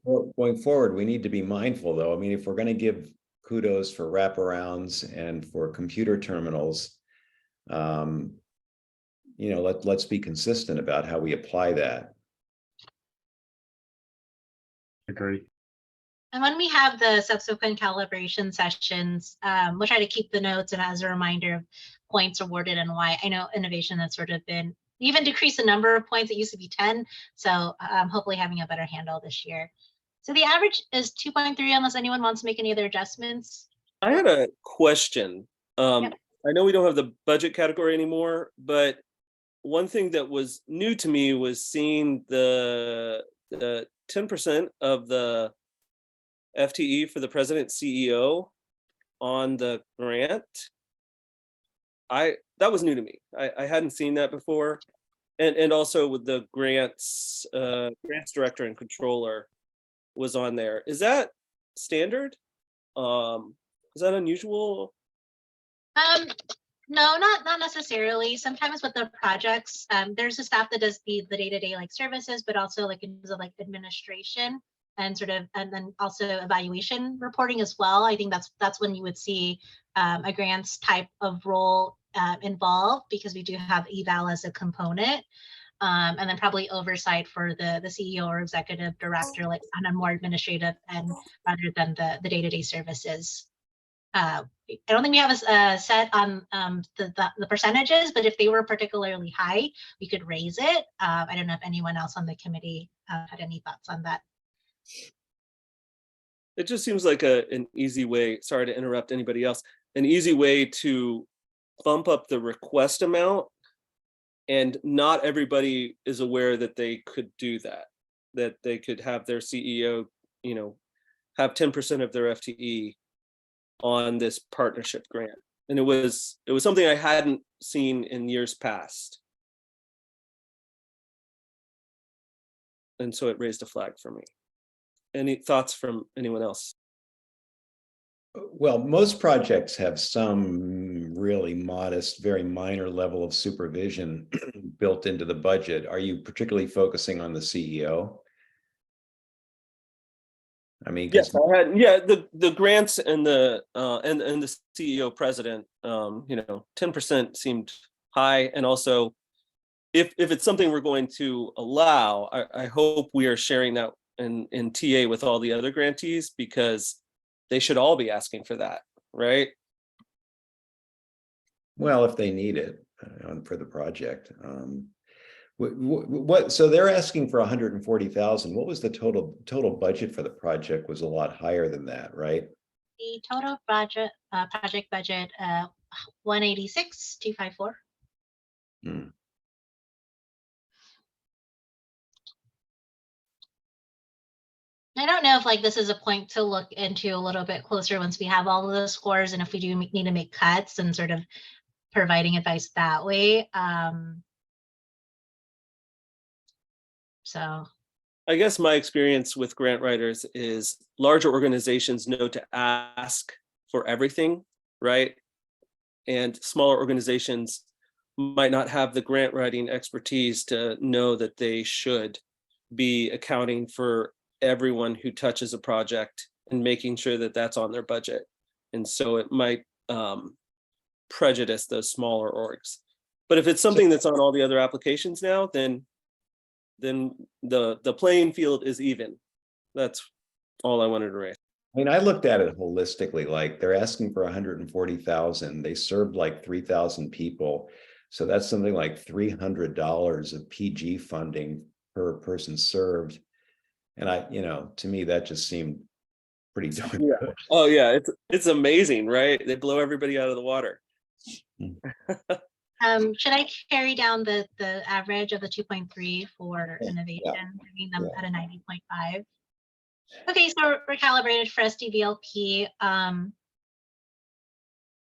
forward, we need to be mindful, though. I mean, if we're going to give kudos for wraparounds and for computer terminals, you know, let's be consistent about how we apply that. Agree. And when we have the subsequent calibration sessions, we'll try to keep the notes and as a reminder of points awarded and why. I know innovation has sort of been, even decreased the number of points. It used to be 10. So hopefully having a better handle this year. So the average is 2.3 unless anyone wants to make any other adjustments. I had a question. Yep. I know we don't have the budget category anymore, but one thing that was new to me was seeing the 10% of the FTE for the president CEO on the grant. That was new to me. I hadn't seen that before. And also with the grants director and controller was on there. Is that standard? Is that unusual? No, not necessarily. Sometimes with the projects, there's a staff that does the day-to-day like services, but also like in terms of like administration and sort of, and then also evaluation reporting as well. I think that's when you would see a grants type of role involved, because we do have eval as a component. And then probably oversight for the CEO or executive director, like on a more administrative end rather than the day-to-day services. I don't think we have a set on the percentages, but if they were particularly high, we could raise it. I don't know if anyone else on the committee had any thoughts on that. It just seems like an easy way, sorry to interrupt anybody else, an easy way to bump up the request amount. And not everybody is aware that they could do that they could have their CEO, have 10% of their FTE on this partnership grant. And it was something I hadn't seen in years past. And so it raised a flag for me. Any thoughts from anyone else? Well, most projects have some really modest, very minor level of supervision built into the budget. Are you particularly focusing on the CEO? I mean, yes, the grants and the CEO president, 10% seemed high. And also, if it's something we're going to allow, I hope we are sharing that in TA with all the other grantees, because they should all be asking for that, right? Well, if they need it for the project. So they're asking for 140,000. What was the total budget for the project? Was a lot higher than that, right? The total project budget 186,254. I don't know if like this is a point to look into a little bit closer once we have all of those scores, and if we do need to make cuts and sort of providing advice that way. So I guess my experience with grant writers is larger organizations know to ask for everything, right? And smaller organizations might not have the grant writing expertise to know that they should be accounting for everyone who touches a project and making sure that that's on their budget. And so it might prejudice those smaller orgs. But if it's something that's on all the other applications now, then the playing field is even. That's all I wanted to raise. I mean, I looked at it holistically, like they're asking for 140,000. They served like 3,000 people. So that's something like $300 of PG funding per person served. And to me, that just seemed pretty darn good. Oh yeah, it's amazing, right? They blow everybody out of the water. should I carry down the average of the 2.3 for innovation, bringing them at a 90.5? Okay, so we're calibrated for SDVLP.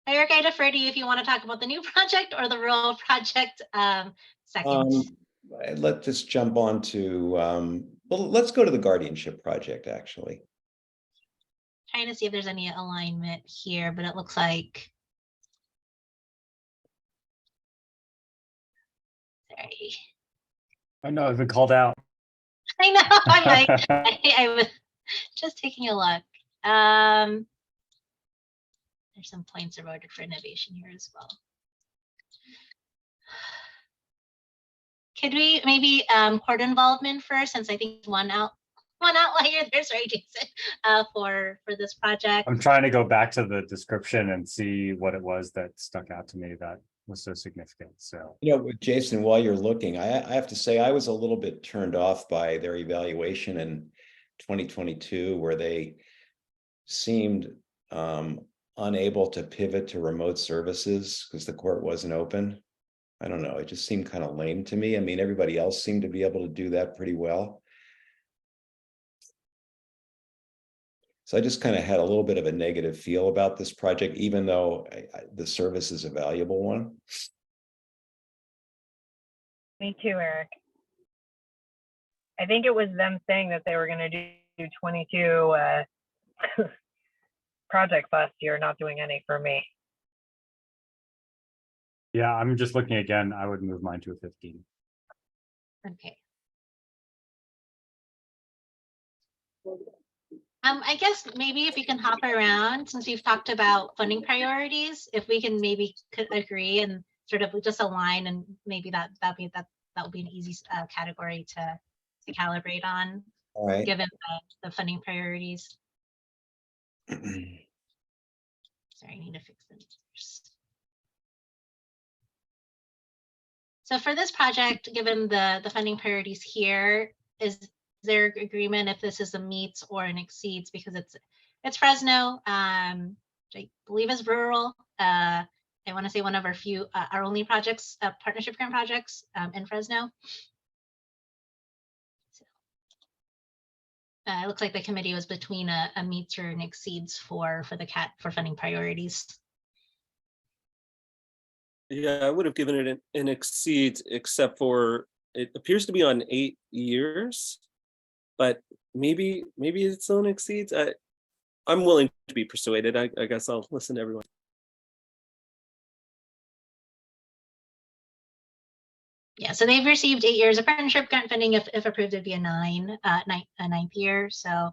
Eric, I defer to you if you want to talk about the new project or the rural project second. Let's just jump on to, well, let's go to the guardianship project, actually. Trying to see if there's any alignment here, but it looks like. Sorry. I know, I've been called out. I know. I was just taking a look. There's some points eroded for innovation here as well. Could we maybe court involvement first, since I think one outlier there, sorry, Jason, for this project. I'm trying to go back to the description and see what it was that stuck out to me that was so significant. So, Jason, while you're looking, I have to say I was a little bit turned off by their evaluation in 2022, where they seemed unable to pivot to remote services because the court wasn't open. I don't know. It just seemed kind of lame to me. I mean, everybody else seemed to be able to do that pretty well. So I just kind of had a little bit of a negative feel about this project, even though the service is a valuable one. Me too, Eric. I think it was them saying that they were going to do 22 projects last year, not doing any for me. Yeah, I'm just looking again. I would move mine to a 15. Okay. I guess maybe if you can hop around, since we've talked about funding priorities, if we can maybe could agree and sort of just align, and maybe that would be an easy category to calibrate on, All right. given the funding priorities. Sorry, I need to fix this first. So for this project, given the funding priorities here, is there agreement if this is a meets or an exceeds, because it's Fresno, which I believe is rural. I want to say one of our few, our only projects, partnership grant projects in Fresno. So, it looks like the committee was between a meets or an exceeds for for funding priorities. Yeah, I would have given it an exceeds, except for it appears to be on 8 years, but maybe its own exceeds. I'm willing to be persuaded. I guess I'll listen to everyone. Yeah, so they've received 8 years of partnership grant funding. If approved, it'd be a ninth year. So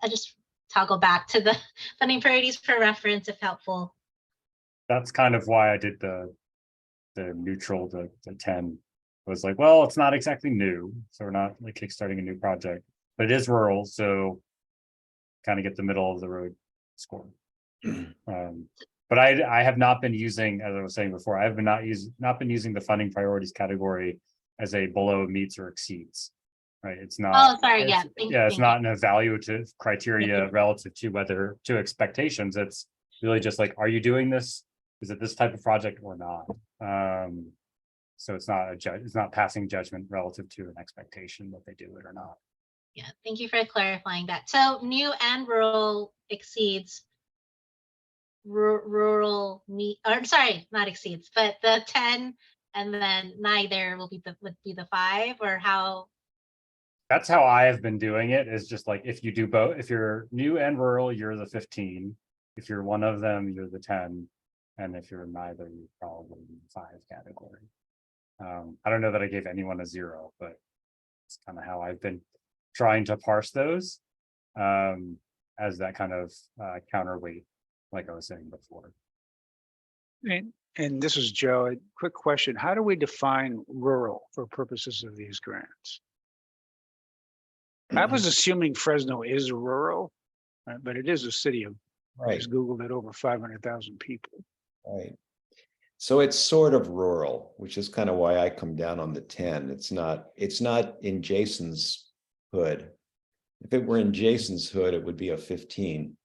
I just toggle back to the funding priorities for reference if helpful. That's kind of why I did the neutral, the 10. I was like, well, it's not exactly new, so we're not like kickstarting a new project, but it is rural, so kind of get the middle of the road score. But I have not been using, as I was saying before, I have not been using the funding priorities category as a below meets or exceeds. Right, it's not. Oh, sorry. Yeah, it's not an evaluative criteria relative to expectations. It's really just like, are you doing this? Is it this type of project or not? So it's not passing judgment relative to an expectation that they do it or not. Yeah, thank you for clarifying that. So new and rural exceeds rural meet, or sorry, not exceeds, but the 10, and then neither would be the 5, or how? That's how I have been doing it, is just like, if you do both, if you're new and rural, you're the 15. If you're one of them, you're the 10. And if you're neither, you're probably in the 5 category. I don't know that I gave anyone a 0, but it's kind of how I've been trying to parse those as that kind of counterweight, like I was saying before. And this is Joe. A quick question. How do we define rural for purposes of these grants? I was assuming Fresno is rural, right? But it is a city of, I just Googled it, over 500,000 people. Right. So it's sort of rural, which is kind of why I come down on the 10. It's not in Jason's hood. If it were in Jason's hood, it would be a 15.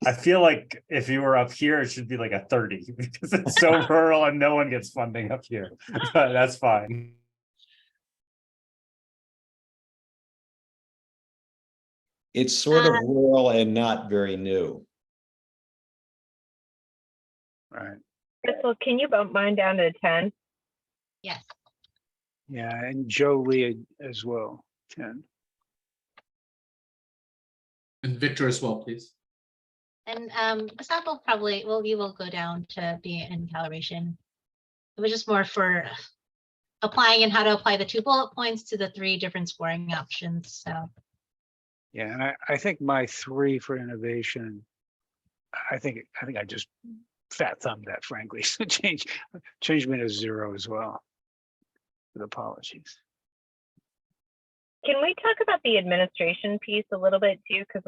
I feel like if you were up here, it should be like a 30 because it's so rural and no one gets funding up here. But that's fine. It's sort of rural and not very new. Right. Crystal, can you bump mine down to 10? Yes. Yeah, and Joe Lee as well, 10. And Victor as well, please. And Gustav will probably, you will go down to be in calibration. It was just more for applying and how to apply the 2 bullet points to the 3 different scoring options. So. Yeah, and I think my 3 for innovation, I think I just fat thumbed that, frankly. So change me to 0 as well. With apologies. Can we talk about the administration piece a little bit too? Because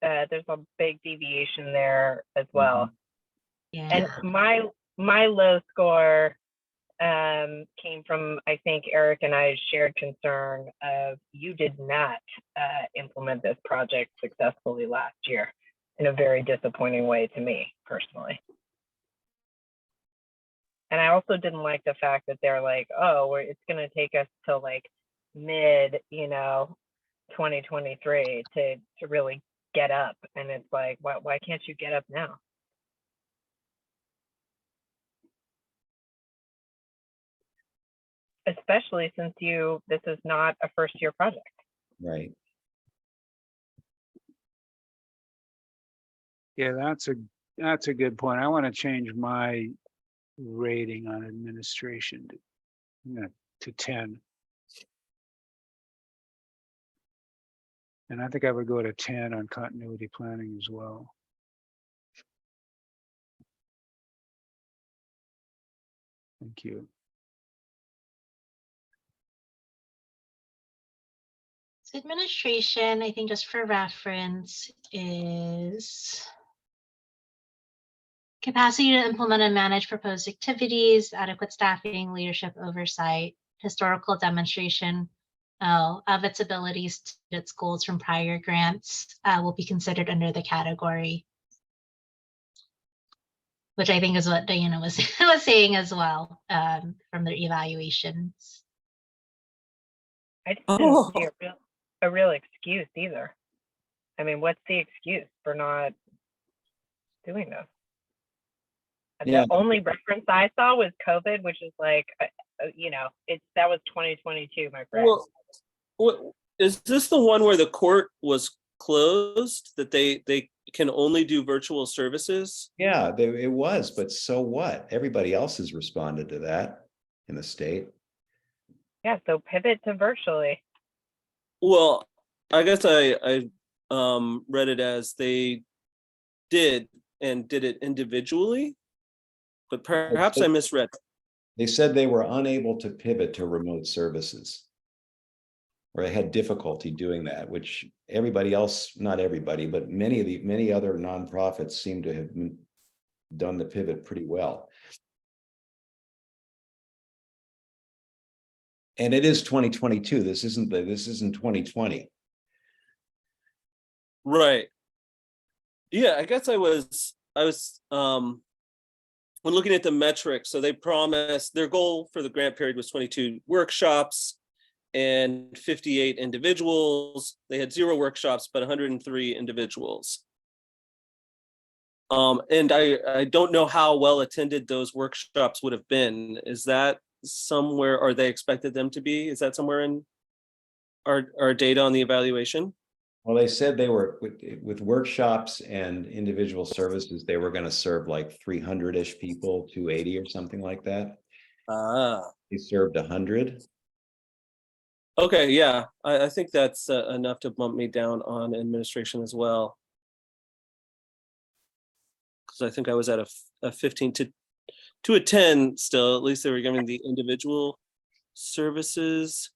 there's a big deviation there as well. Yeah. And my low score came from, I think, Eric and I's shared concern of you did not implement this project successfully last year, in a very disappointing way to me personally. And I also didn't like the fact that they're like, oh, it's going to take us till like mid, 2023 to really get up, and it's like, why can't you get up now? Especially since this is not a first year project. Right. Yeah, that's a good point. I want to change my rating on administration to 10. And I think I would go to 10 on continuity planning as well. Thank you. So administration, I think just for reference, is capacity to implement and manage proposed activities, adequate staffing, leadership oversight, historical demonstration of its abilities to meet its goals from prior grants will be considered under the category, which I think is what Diana was saying as well from their evaluations. I just didn't see a real excuse either. I mean, what's the excuse for not doing this? Yeah. The only reference I saw was COVID, which is like, that was 2022, my friend. Well, what is this the one where the court was closed, that they can only do virtual services? Yeah, it was, but so what? Everybody else has responded to that in the state. Yeah, so pivot to virtually. Well, I guess I read it as they did it individually, but perhaps I misread. They said they were unable to pivot to remote services, or they had difficulty doing that, which everybody else, not everybody, but many other nonprofits seem to have done the pivot pretty well. And it is 2022. This isn't 2020. Right. Yeah, I guess I was when looking at the metrics, so they promised their goal for the grant period was 22 workshops and 58 individuals. They had 0 workshops, but 103 individuals. And I don't know how well attended those workshops would have been. Is that somewhere, or they expected them to be? Is that somewhere in our data on the evaluation? Well, they said they were with workshops and individual services, they were going to serve like 300-ish people, 280 or something like that. They served 100. Okay, yeah, I think that's enough to bump me down on administration as well. Because I think I was at a 15 to a 10 still. At least they were giving the individual services.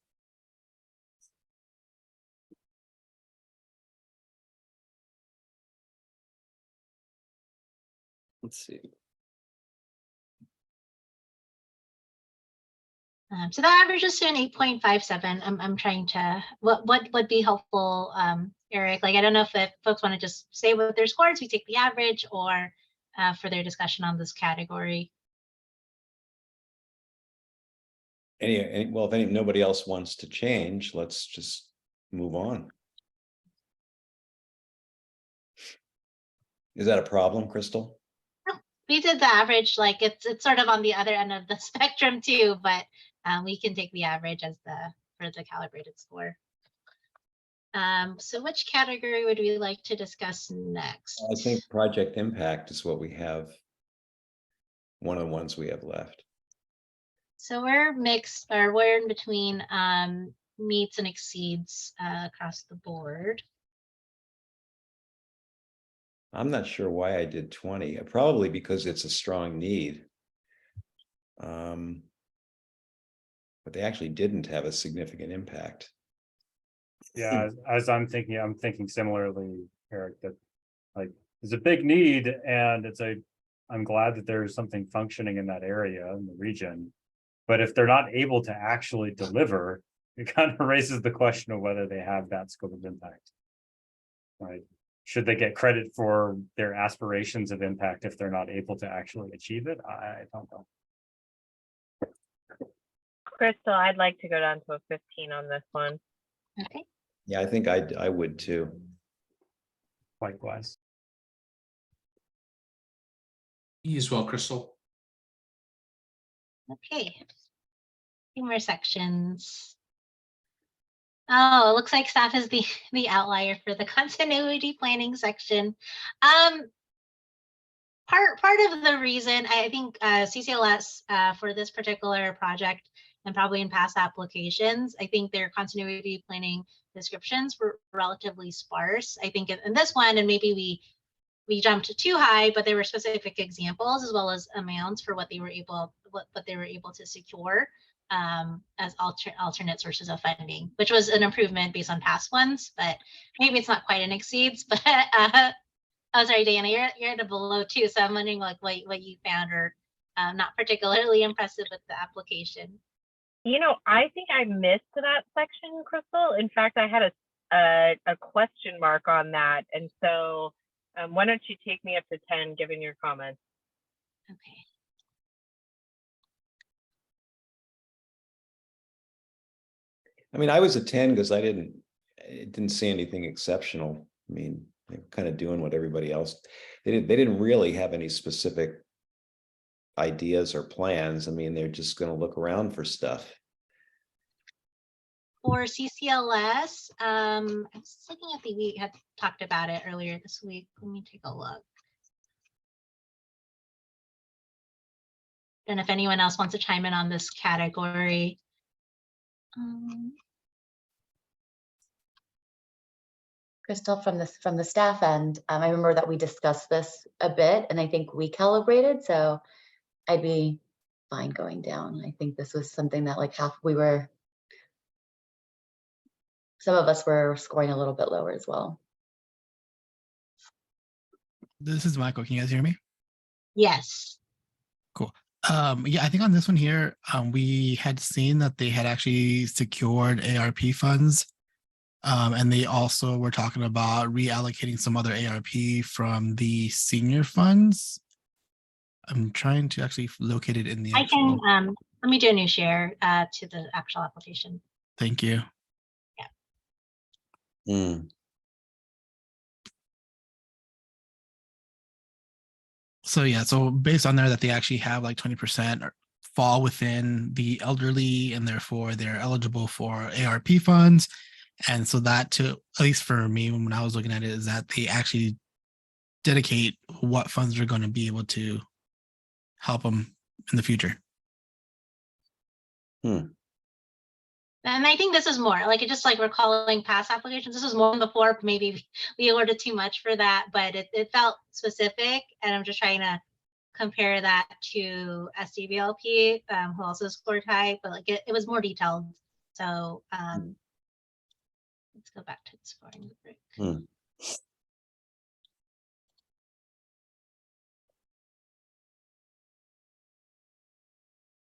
Let's see. So the average is an 8.57. I'm trying to, what would be helpful, Eric? Like, I don't know if folks want to just say what their scores, we take the average, or for their discussion on this category. Well, if nobody else wants to change, let's just move on. Is that a problem, Crystal? We did the average, like it's sort of on the other end of the spectrum too, but we can take the average as for the calibrated score. So which category would we like to discuss next? I think project impact is what we have. One of the ones we have left. So we're mixed, or we're in between meets and exceeds across the board. I'm not sure why I did 20, probably because it's a strong need. But they actually didn't have a significant impact. Yeah, as I'm thinking similarly, Eric, that like there's a big need, and I'm glad that there's something functioning in that area in the region. But if they're not able to actually deliver, it kind of raises the question of whether they have that scope of impact. Right? Should they get credit for their aspirations of impact if they're not able to actually achieve it? I don't know. Crystal, I'd like to go down to a 15 on this one. Okay. Yeah, I think I would too. likewise. You as well, Crystal. Okay. A few more sections. Oh, it looks like staff is the outlier for the continuity planning section. Part of the reason I think CCLS for this particular project and probably in past applications, I think their continuity planning descriptions were relatively sparse. I think in this one, and maybe we jumped too high, but there were specific examples as well as amounts for what they were able to secure as alternate sources of funding, which was an improvement based on past ones, but maybe it's not quite an exceeds. But oh, sorry, Diana, you're at a below too, so I'm wondering like what you found or not particularly impressive with the application. You know, I think I missed that section, Crystal. In fact, I had a question mark on that, and so why don't you take me up to 10, given your comments? Okay. I mean, I was a 10 because I didn't see anything exceptional. I mean, they're kind of doing what everybody else. They didn't really have any specific ideas or plans. I mean, they're just going to look around for stuff. For CCLS, I was looking at we had talked about it earlier this week. Let me take a look. And if anyone else wants to chime in on this category. Crystal, from the staff end, I remember that we discussed this a bit, and I think we calibrated, so I'd be fine going down. I think this was something that like some of us were scoring a little bit lower as well. This is Michael. Can you guys hear me? Yes. Cool. Yeah, I think on this one here, we had seen that they had actually secured ARP funds. And they also were talking about reallocating some other ARP from the senior funds. I'm trying to actually locate it in the actual. I can, let me do a new share to the actual application. Thank you. Yeah. So yeah, so based on there that they actually have like 20% fall within the elderly and therefore they're eligible for ARP funds. And so that, to at least for me, when I was looking at it, is that they actually dedicate what funds are going to be able to help them in the future. And I think this is more like, just like recalling past applications. This is more than before. Maybe we ordered too much for that, but it felt specific. And I'm just trying to compare that to SDVLP, who also scored high, but like it was more detailed. So let's go back to the scoring rubric.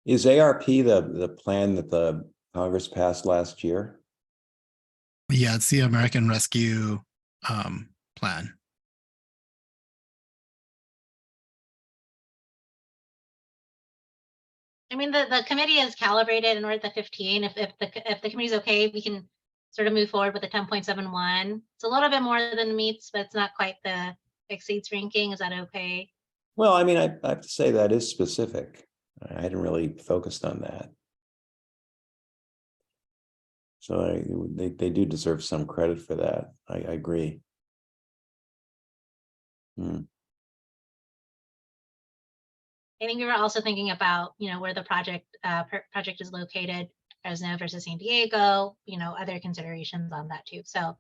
Is ARP the plan that the Congress passed last year? Yeah, it's the American Rescue Plan. I mean, the committee is calibrated and we're at the 15. If the committee's okay, we can sort of move forward with the 10.71. It's a little bit more than meets, but it's not quite the exceeds ranking. Is that okay? Well, I mean, I have to say that is specific. I hadn't really focused on that. So they do deserve some credit for that. I agree. I think we were also thinking about, where the project is located, Fresno versus San Diego, other considerations on that too. So,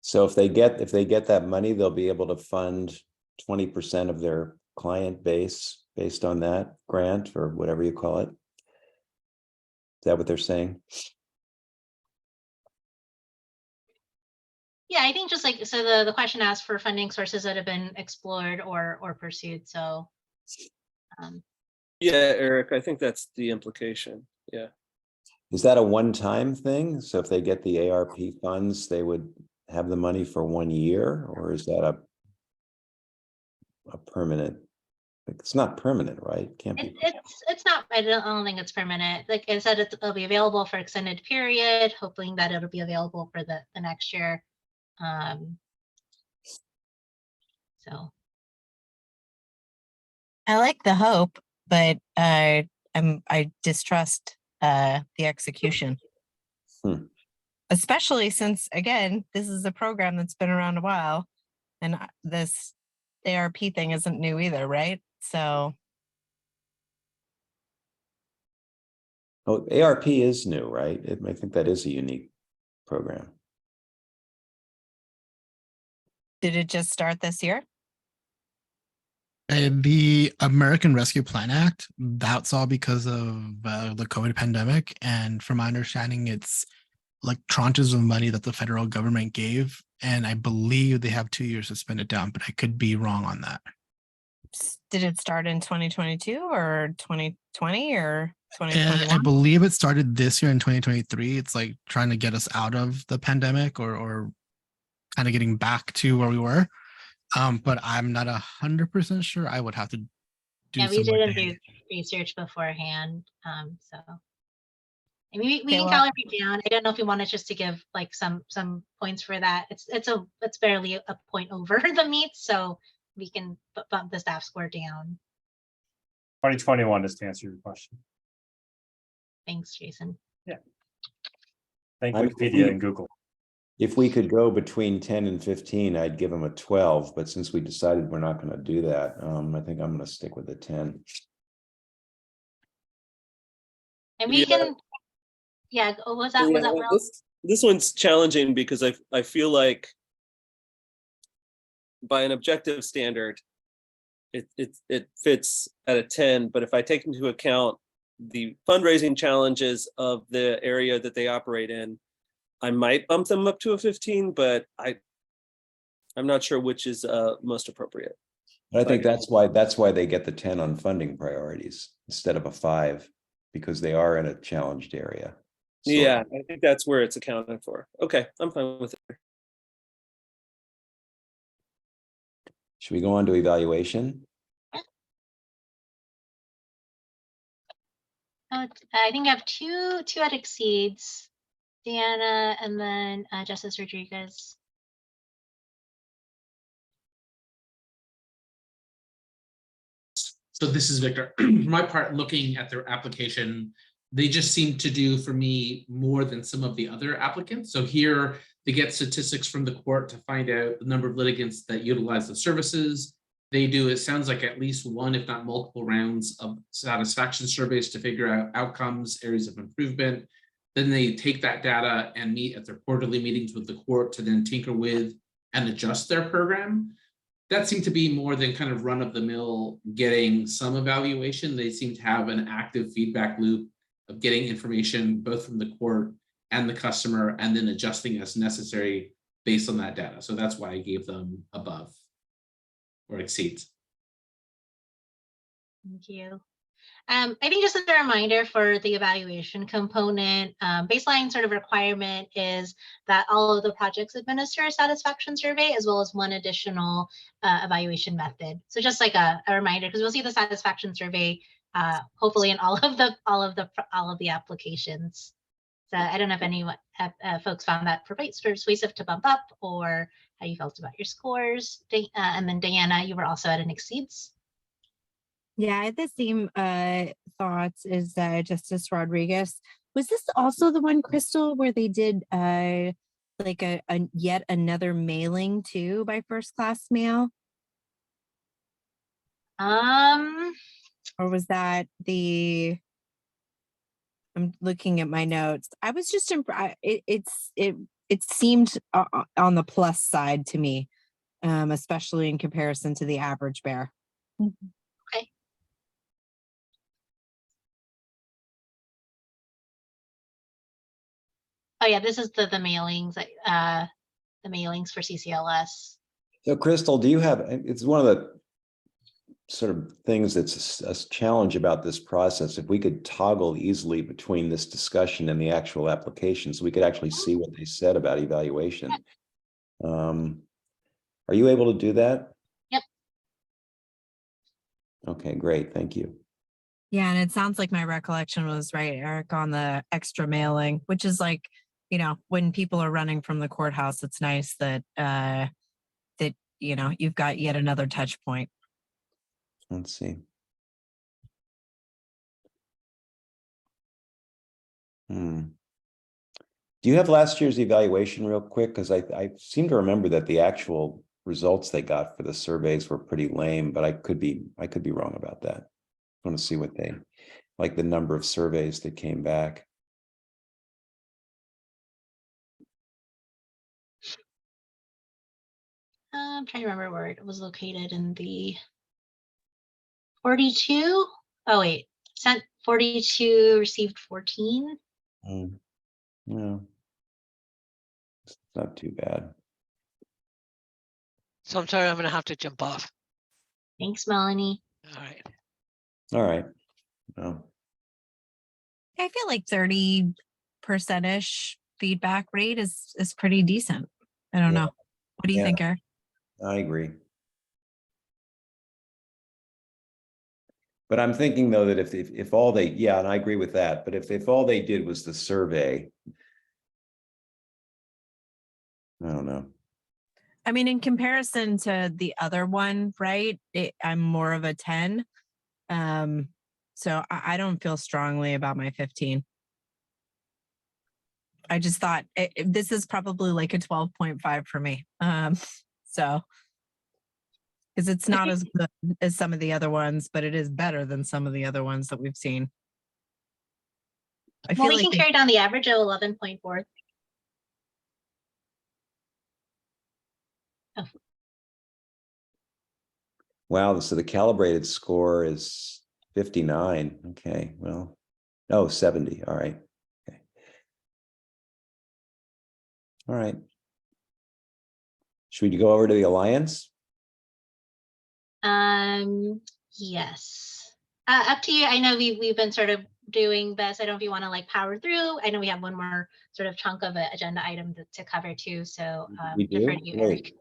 So if they get that money, they'll be able to fund 20% of their client base based on that grant or whatever you call it. Is that what they're saying? yeah, I think just like, so the question asked for funding sources that have been explored or pursued. So, yeah, Eric, I think that's the implication. Yeah. Is that a one-time thing? So if they get the ARP funds, they would have the money for 1 year, or is that a permanent It's not permanent, right? Can't be. It's not, I don't think it's permanent. Like I said, it'll be available for extended period, hoping that it'll be available for the next year. So. I like the hope, but I distrust the execution. Especially since, again, this is a program that's been around a while, and this ARP thing isn't new either, right? So. Oh, ARP is new, right? I think that is a unique program. Did it just start this year? The American Rescue Plan Act, that's all because of the COVID pandemic. And from my understanding, it's like tranches of money that the federal government gave. And I believe they have 2 years to spend it down, but I could be wrong on that. Did it start in 2022 or 2020 or 2021? I believe it started this year in 2023. It's like trying to get us out of the pandemic or kind of getting back to where we were. But I'm not 100% sure. I would have to do. Yeah, we didn't do research beforehand. So I mean, we can calibrate down. I don't know if you wanted just to give like some points for that. It's barely a point over the meet, so we can bump the staff score down. 2021 is to answer your question. Thanks, Jason. Yeah. Thank Wikipedia and Google. If we could go between 10 and 15, I'd give them a 12. But since we decided we're not going to do that, I think I'm going to stick with the 10. And we can, yeah. Was that Will? This one's challenging because I feel like by an objective standard, it fits at a 10. But if I take into account the fundraising challenges of the area that they operate in, I might bump them up to a 15, but I'm not sure which is most appropriate. I think that's why they get the 10 on funding priorities instead of a 5, because they are in a challenged area. Yeah, I think that's where it's accounted for. Okay, I'm fine with it. Should we go on to evaluation? I think I have two at exceeds. Deanna, and then Justice Rodriguez. So this is Victor. For my part, looking at their application, they just seem to do for me more than some of the other applicants. So here they get statistics from the court to find out the number of litigants that utilize the services. They do, it sounds like at least one, if not multiple rounds of satisfaction surveys to figure out outcomes, areas of improvement. Then they take that data and meet at their quarterly meetings with the court to then tinker with and adjust their program. That seemed to be more than kind of run of the mill getting some evaluation. They seem to have an active feedback loop of getting information both from the court and the customer and then adjusting as necessary based on that data. So that's why I gave them above or exceeds. Thank you. I think just as a reminder for the evaluation component, baseline sort of requirement is that all of the projects administer a satisfaction survey as well as one additional evaluation method. So just like a reminder, because we'll see the satisfaction survey hopefully in all of the applications. So I don't know if anyone folks found that persuasive to bump up or how you felt about your scores. And then Diana, you were also at an exceeds. Yeah, I had the same thoughts as Justice Rodriguez. Was this also the one, Crystal, where they did like a yet another mailing too by first class mail? Or was that the? I'm looking at my notes. I was just it seemed on the plus side to me, especially in comparison to the average bear. Mm-hmm. Okay. Oh yeah, this is the mailings, the mailings for CCLS. So Crystal, do you have, it's one of the sort of things that's a challenge about this process. If we could toggle easily between this discussion and the actual application, so we could actually see what they said about evaluation. Are you able to do that? Yep. Okay, great. Thank you. Yeah, and it sounds like my recollection was right, Eric, on the extra mailing, which is like, you know, when people are running from the courthouse, it's nice that that, you know, you've got yet another touch point. Let's see. Do you have last year's evaluation real quick? Because I seem to remember that the actual results they got for the surveys were pretty lame, but I could be wrong about that. I want to see what they, like the number of surveys that came back. I'm trying to remember where it was located in the 42. Oh wait, sent 42, received 14. Yeah, it's not too bad. So I'm sorry, I'm gonna have to jump off. Thanks, Melanie. All right. All right. Well, I feel like 30%-ish feedback rate is pretty decent. I don't know. What do you think, Eric? I agree. But I'm thinking though that if all they, yeah, and I agree with that, but if all they did was the survey, I don't know. I mean, in comparison to the other one, right? I'm more of a 10. So I don't feel strongly about my 15. I just thought this is probably like a 12.5 for me. So because it's not as good as some of the other ones, but it is better than some of the other ones that we've seen. I Well, feel we like can carry down the average of 11.4. Oh. Wow, so the calibrated score is 59. Okay, well, oh, 70. All right. Okay. All right. Should we go over to the Alliance? Yes. Up to you. I know we've been sort of doing this. I don't know if you want to like power through. I know we have one more sort of chunk of an agenda item to cover too. So We do? defer to you, Eric.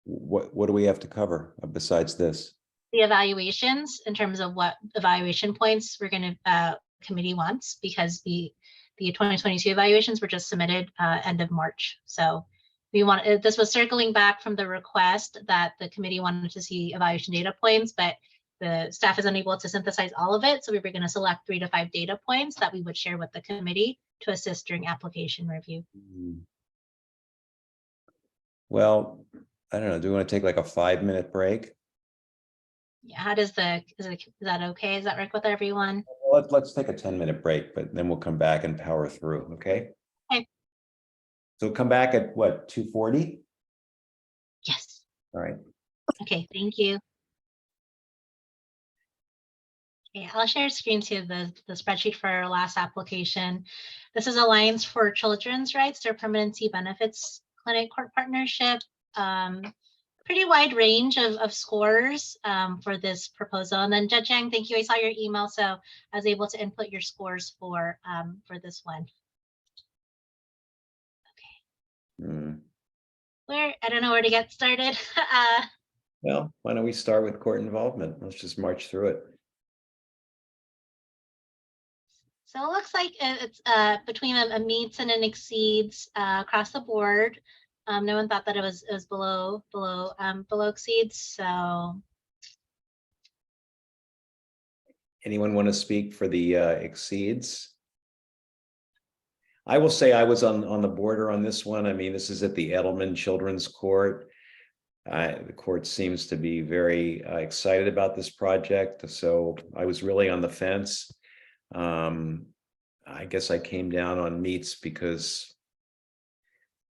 What do we have to cover besides this? The evaluations in terms of what evaluation points we're going to committee wants, because the 2022 evaluations were just submitted end of March. So we want, this was circling back from the request that the committee wanted to see evaluation data points, but the staff is unable to synthesize all of it. So we were going to select 3 to 5 data points that we would share with the committee to assist during application review. Well, I don't know. Do we want to take like a 5-minute break? Yeah, how does is that okay? Does that work with everyone? Well, let's take a 10-minute break, but then we'll come back and power through. Okay. Okay. So come back at what, 2:40? Yes. All right. Okay, thank you. Okay, I'll share screen to the spreadsheet for our last application. This is Alliance for Children's Rights, their permanency benefits clinic court partnership. Pretty wide range of scores for this proposal. And then Judge Yang, thank you. I saw your email, so I was able to input your scores for this one. Okay. I don't know where to get started. Well, why don't we start with court involvement? Let's just march through it. So it looks like it's between a meets and an exceeds across the board. No one thought that it was below exceeds. So Anyone want to speak for the exceeds? I will say I was on the border on this one. I mean, this is at the Edelman Children's Court. The court seems to be very excited about this project, so I was really on the fence. I guess I came down on meets because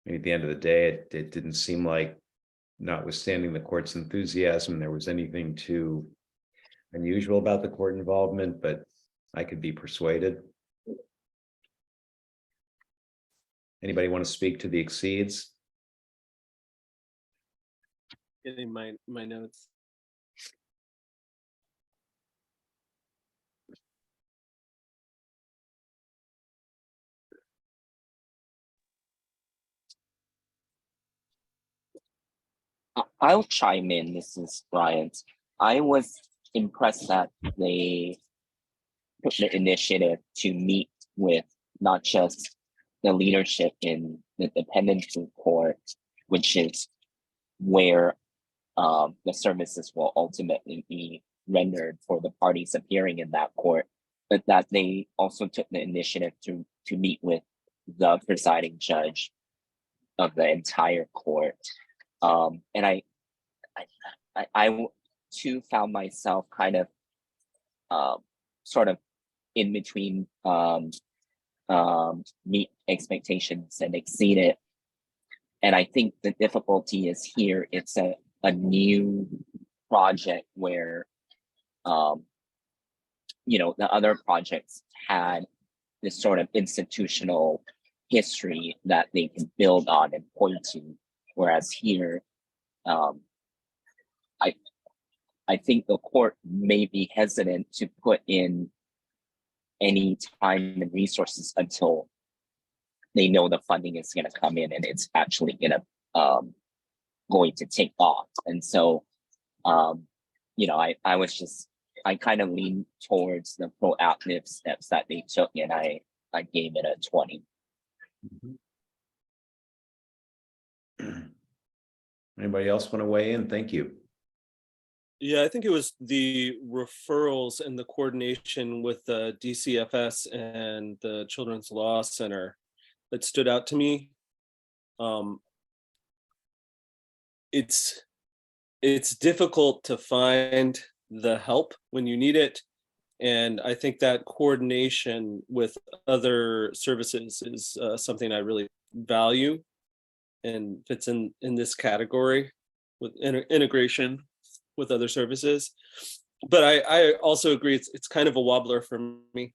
maybe at the end of the day, it didn't seem like, notwithstanding the court's enthusiasm, there was anything too unusual about the court involvement, but I could be persuaded. Anybody want to speak to the exceeds? Getting my notes. I'll chime in. This is Bryant. I was impressed that they took the initiative to meet with not just the leadership in the dependency court, which is where the services will ultimately be rendered for the parties appearing in that court, but that they also took the initiative to meet with the presiding judge of the entire court. And I too found myself kind of sort of in between meet expectations and exceed it. And I think the difficulty is here, it's a new project where you know, the other projects had this sort of institutional history that they can build on and point to, whereas here I think the court may be hesitant to put in any time and resources until they know the funding is going to come in and it's actually going to take off. And so you know, I kind of lean towards the proactive steps that they took, and I gave it a 20. Anybody else want to weigh in? Thank you. Yeah, I think it was the referrals and the coordination with the DCFS and the Children's Law Center that stood out to me. It's difficult to find the help when you need it. And I think that coordination with other services is something I really value and fits in this category with integration with other services. But I also agree it's kind of a wobbler for me.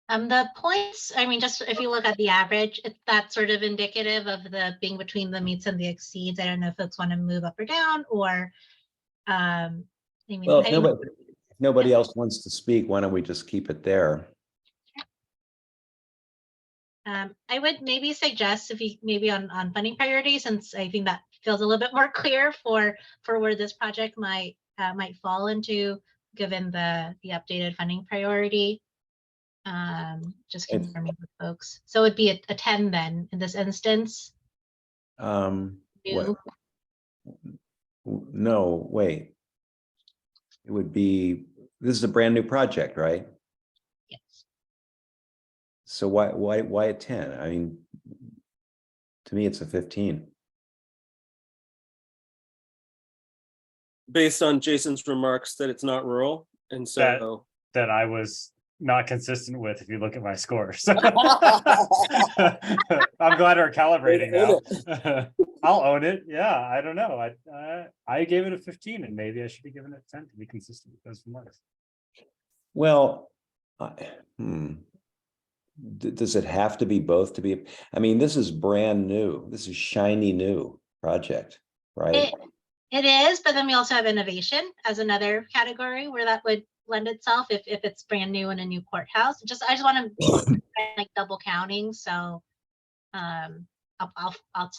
The points, I mean, just if you look at the average, that's sort of indicative of the being between the meets and the exceeds. I don't know if folks want to move up or down, or I mean, well, if nobody else wants to speak, why don't we just keep it there? I would maybe suggest if you maybe on funding priorities, since I think that feels a little bit more clear for where this project might fall into, given the updated funding priority. Just confirming with folks. So it'd be a 10 then in this instance. What? No, wait. It would be, this is a brand new project, right? Yes. So why a 10? I mean, to me, it's a 15. Based on Jason's remarks that it's not rural, and so that I was not consistent with, if you look at my scores. I'm glad we're calibrating now. I'll own it. Yeah, I don't know. I gave it a 15, and maybe I should be giving it a 10 to be consistent with those remarks. Well, does it have to be both to be? I mean, this is brand new. This is shiny new project, right? It is, but then we also have innovation as another category where that would lend itself if it's brand new in a new courthouse. I just want to like double counting. So I'll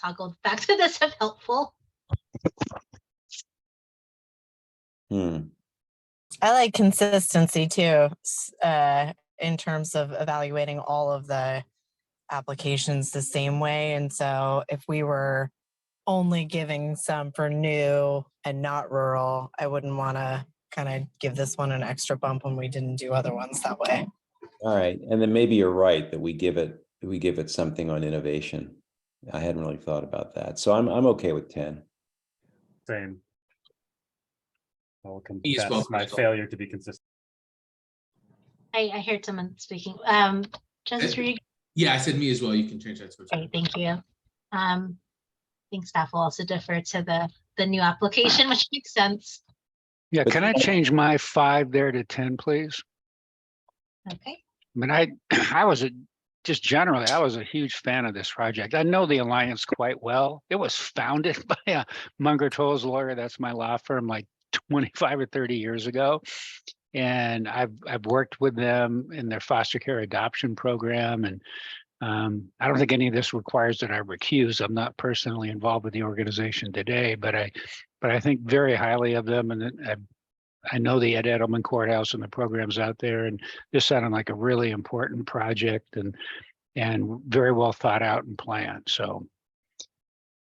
toggle back to this if helpful. I like consistency too, in terms of evaluating all of the applications the same way. And so if we were only giving some for new and not rural, I wouldn't want to kind of give this one an extra bump when we didn't do other ones that way. All right, and then maybe you're right that we give it something on innovation. I hadn't really thought about that, so I'm okay with 10. Same. I'll confess my failure to be consistent. I heard someone speaking. Just yeah, I said me as well. You can change that to a 10. Okay, thank you. I think staff will also defer to the new application, which makes sense. Yeah, can I change my 5 there to 10, please? Okay. I mean, I was just generally, I was a huge fan of this project. I know the Alliance quite well. It was founded by a Munger Tolles lawyer. That's my law firm, like 25 or 30 years ago. And I've worked with them in their foster care adoption program. And I don't think any of this requires that I recuse. I'm not personally involved with the organization today, but I think very highly of them, and I know the Ed Edelman Courthouse and the programs out there, and this sounded like a really important project and very well thought out and planned. So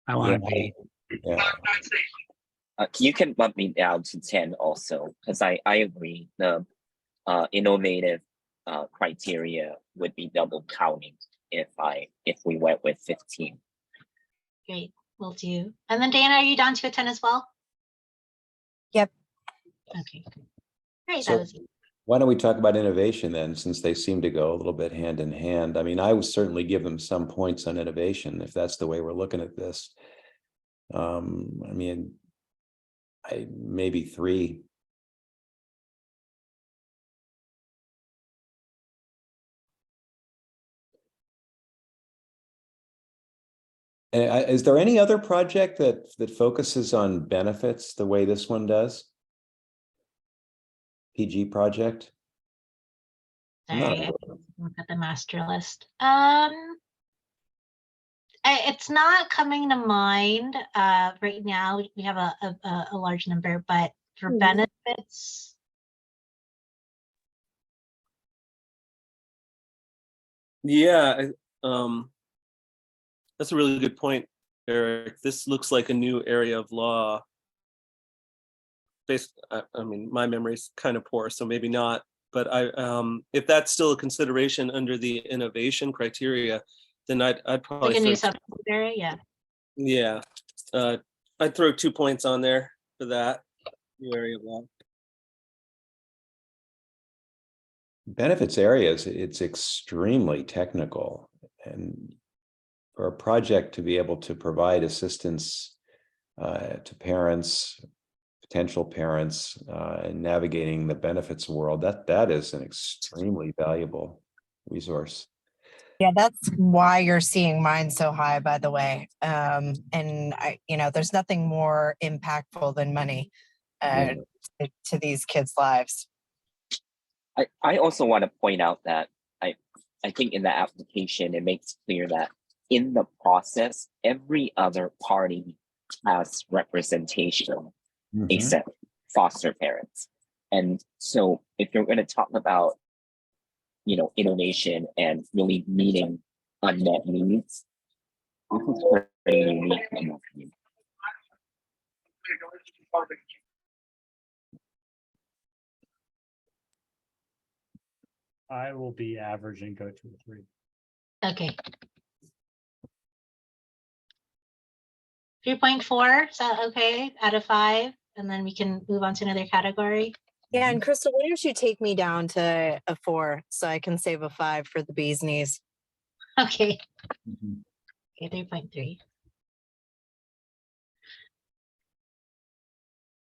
I want to be. Yeah. You can bump me down to 10 also, because I agree the innovative criteria would be double counting if we went with 15. Great, will do. And then Dana, are you down to a 10 as well? Yep. Okay, great. So That was easy. why don't we talk about innovation then, since they seem to go a little bit hand in hand? I mean, I would certainly give them some points on innovation if that's the way we're looking at this. I mean, I maybe 3. Is there any other project that focuses on benefits the way this one does? PG project? Sorry, look at the master list. It's not coming to mind right now. We have a large number, but for benefits, Yeah, that's a really good point, Eric. This looks like a new area of law. I mean, my memory's kind of poor, so maybe not. But if that's still a consideration under the innovation criteria, then I'd probably like a new throw subsidiary, yeah. Yeah, I'd throw 2 points on there for that new area of law. Benefits areas, it's extremely technical, and for a project to be able to provide assistance to parents, potential parents, in navigating the benefits world, that is an extremely valuable resource. Yeah, that's why you're seeing mine so high, by the way. And there's nothing more impactful than money to these kids' lives. I also want to point out that I think in the application, it makes clear that in the process, every other party has representation except foster parents. And so if you're going to talk about, innovation and really meeting unmet needs, this is pretty unique in my opinion. I will be average and go to a 3. Okay. 3.4, is that okay? Out of 5, and then we can move on to another category. Yeah, and Crystal, why don't you take me down to a 4 so I can save a 5 for the bee's knees? Okay. Okay, 3.3.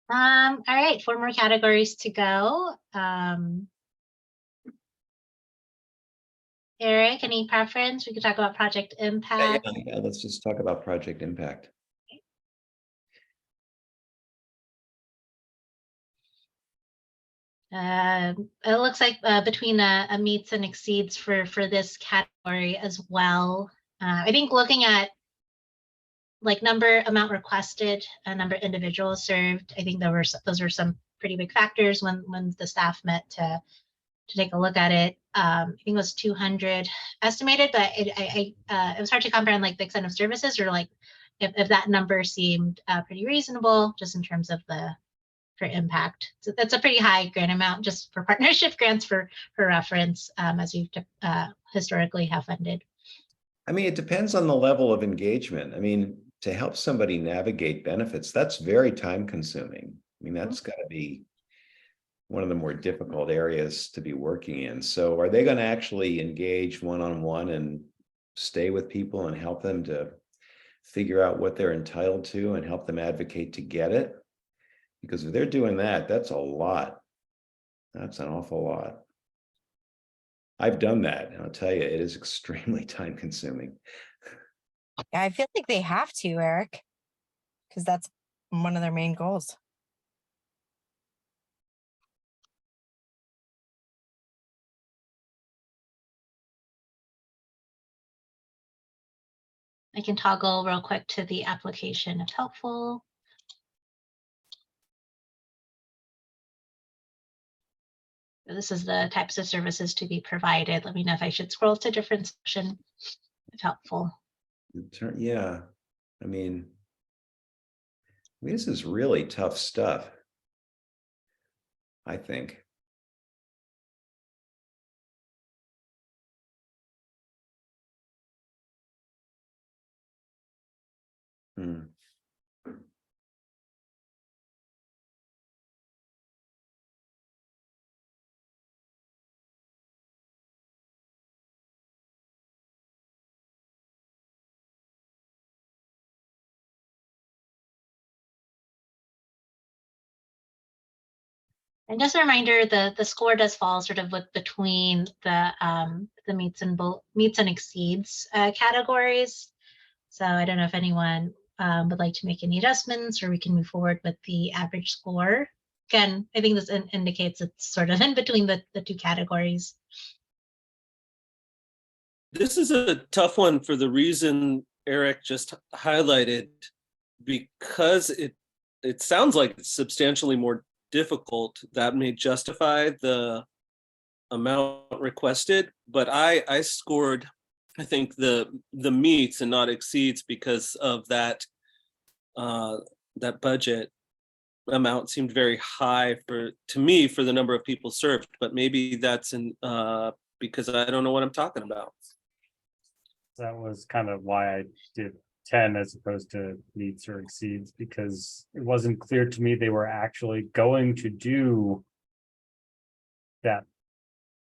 All right, 4 more categories to go. Eric, any preference? We could talk about project impact. Yeah, let's just talk about project impact. It looks like between a meets and exceeds for this category as well. I think looking at like amount requested, number of individuals served, I think those were some pretty big factors when the staff met to take a look at it. I think it was 200 estimated, but it was hard to compare on like the extent of services, or like if that number seemed pretty reasonable just in terms of for impact. So that's a pretty high grant amount just for partnership grants for reference, as we've historically have funded. I mean, it depends on the level of engagement. I mean, to help somebody navigate benefits, that's very time consuming. I mean, that's got to be one of the more difficult areas to be working in. So are they going to actually engage one-on-one and stay with people and help them to figure out what they're entitled to and help them advocate to get it? Because if they're doing that, that's a lot. That's an awful lot. I've done that, and I'll tell you, it is extremely time consuming. Yeah, I feel like they have to, Eric, because that's one of their main goals. I can toggle real quick to the application if helpful. This is the types of services to be provided. Let me know if I should scroll to a different section if helpful. Yeah, I mean, this is really tough stuff, I think. Hmm. And just a reminder, the score does fall sort of between the meets and exceeds categories. So I don't know if anyone would like to make any adjustments, or we can move forward with the average score. Again, I think this indicates it's sort of in between the two categories. This is a tough one for the reason Eric just highlighted, because it sounds like it's substantially more difficult. That may justify the amount requested, but I scored, I think, the meets and not exceeds because of that that budget amount seemed very high to me for the number of people served, but maybe that's because I don't know what I'm talking about. That was kind of why I did 10 as opposed to meets or exceeds, because it wasn't clear to me they were actually going to do that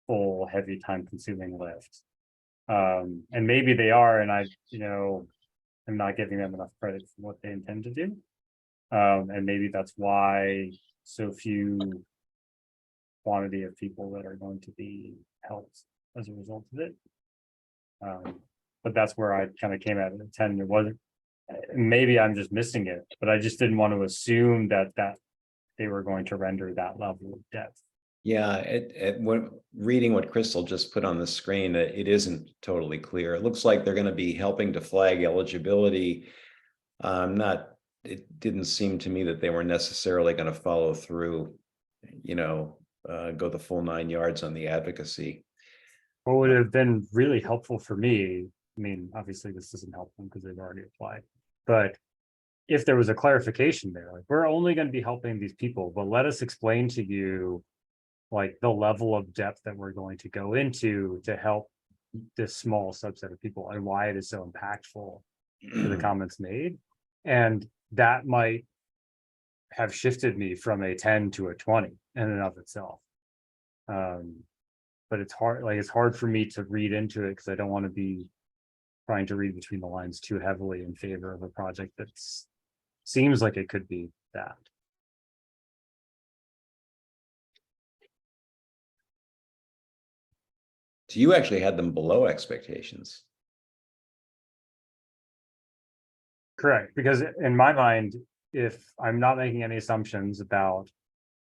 full heavy time consuming lift. And maybe they are, and I'm not giving them enough credit for what they intend to do. And maybe that's why so few quantity of people that are going to be helped as a result of it. But that's where I kind of came at it at 10. It wasn't, maybe I'm just missing it, but I just didn't want to assume that they were going to render that level of depth. Yeah, reading what Crystal just put on the screen, it isn't totally clear. It looks like they're going to be helping to flag eligibility. It didn't seem to me that they were necessarily going to follow through, go the full 9 yards on the advocacy. What would have been really helpful for me, I mean, obviously this doesn't help them because they've already applied, but if there was a clarification there, like, we're only going to be helping these people, but let us explain to you like the level of depth that we're going to go into to help this small subset of people and why it is so impactful to the comments made. And that might have shifted me from a 10 to a 20 in and of itself. But it's hard for me to read into it because I don't want to be trying to read between the lines too heavily in favor of a project that seems like it could be that. So you actually had them below expectations. Correct, because in my mind, if I'm not making any assumptions about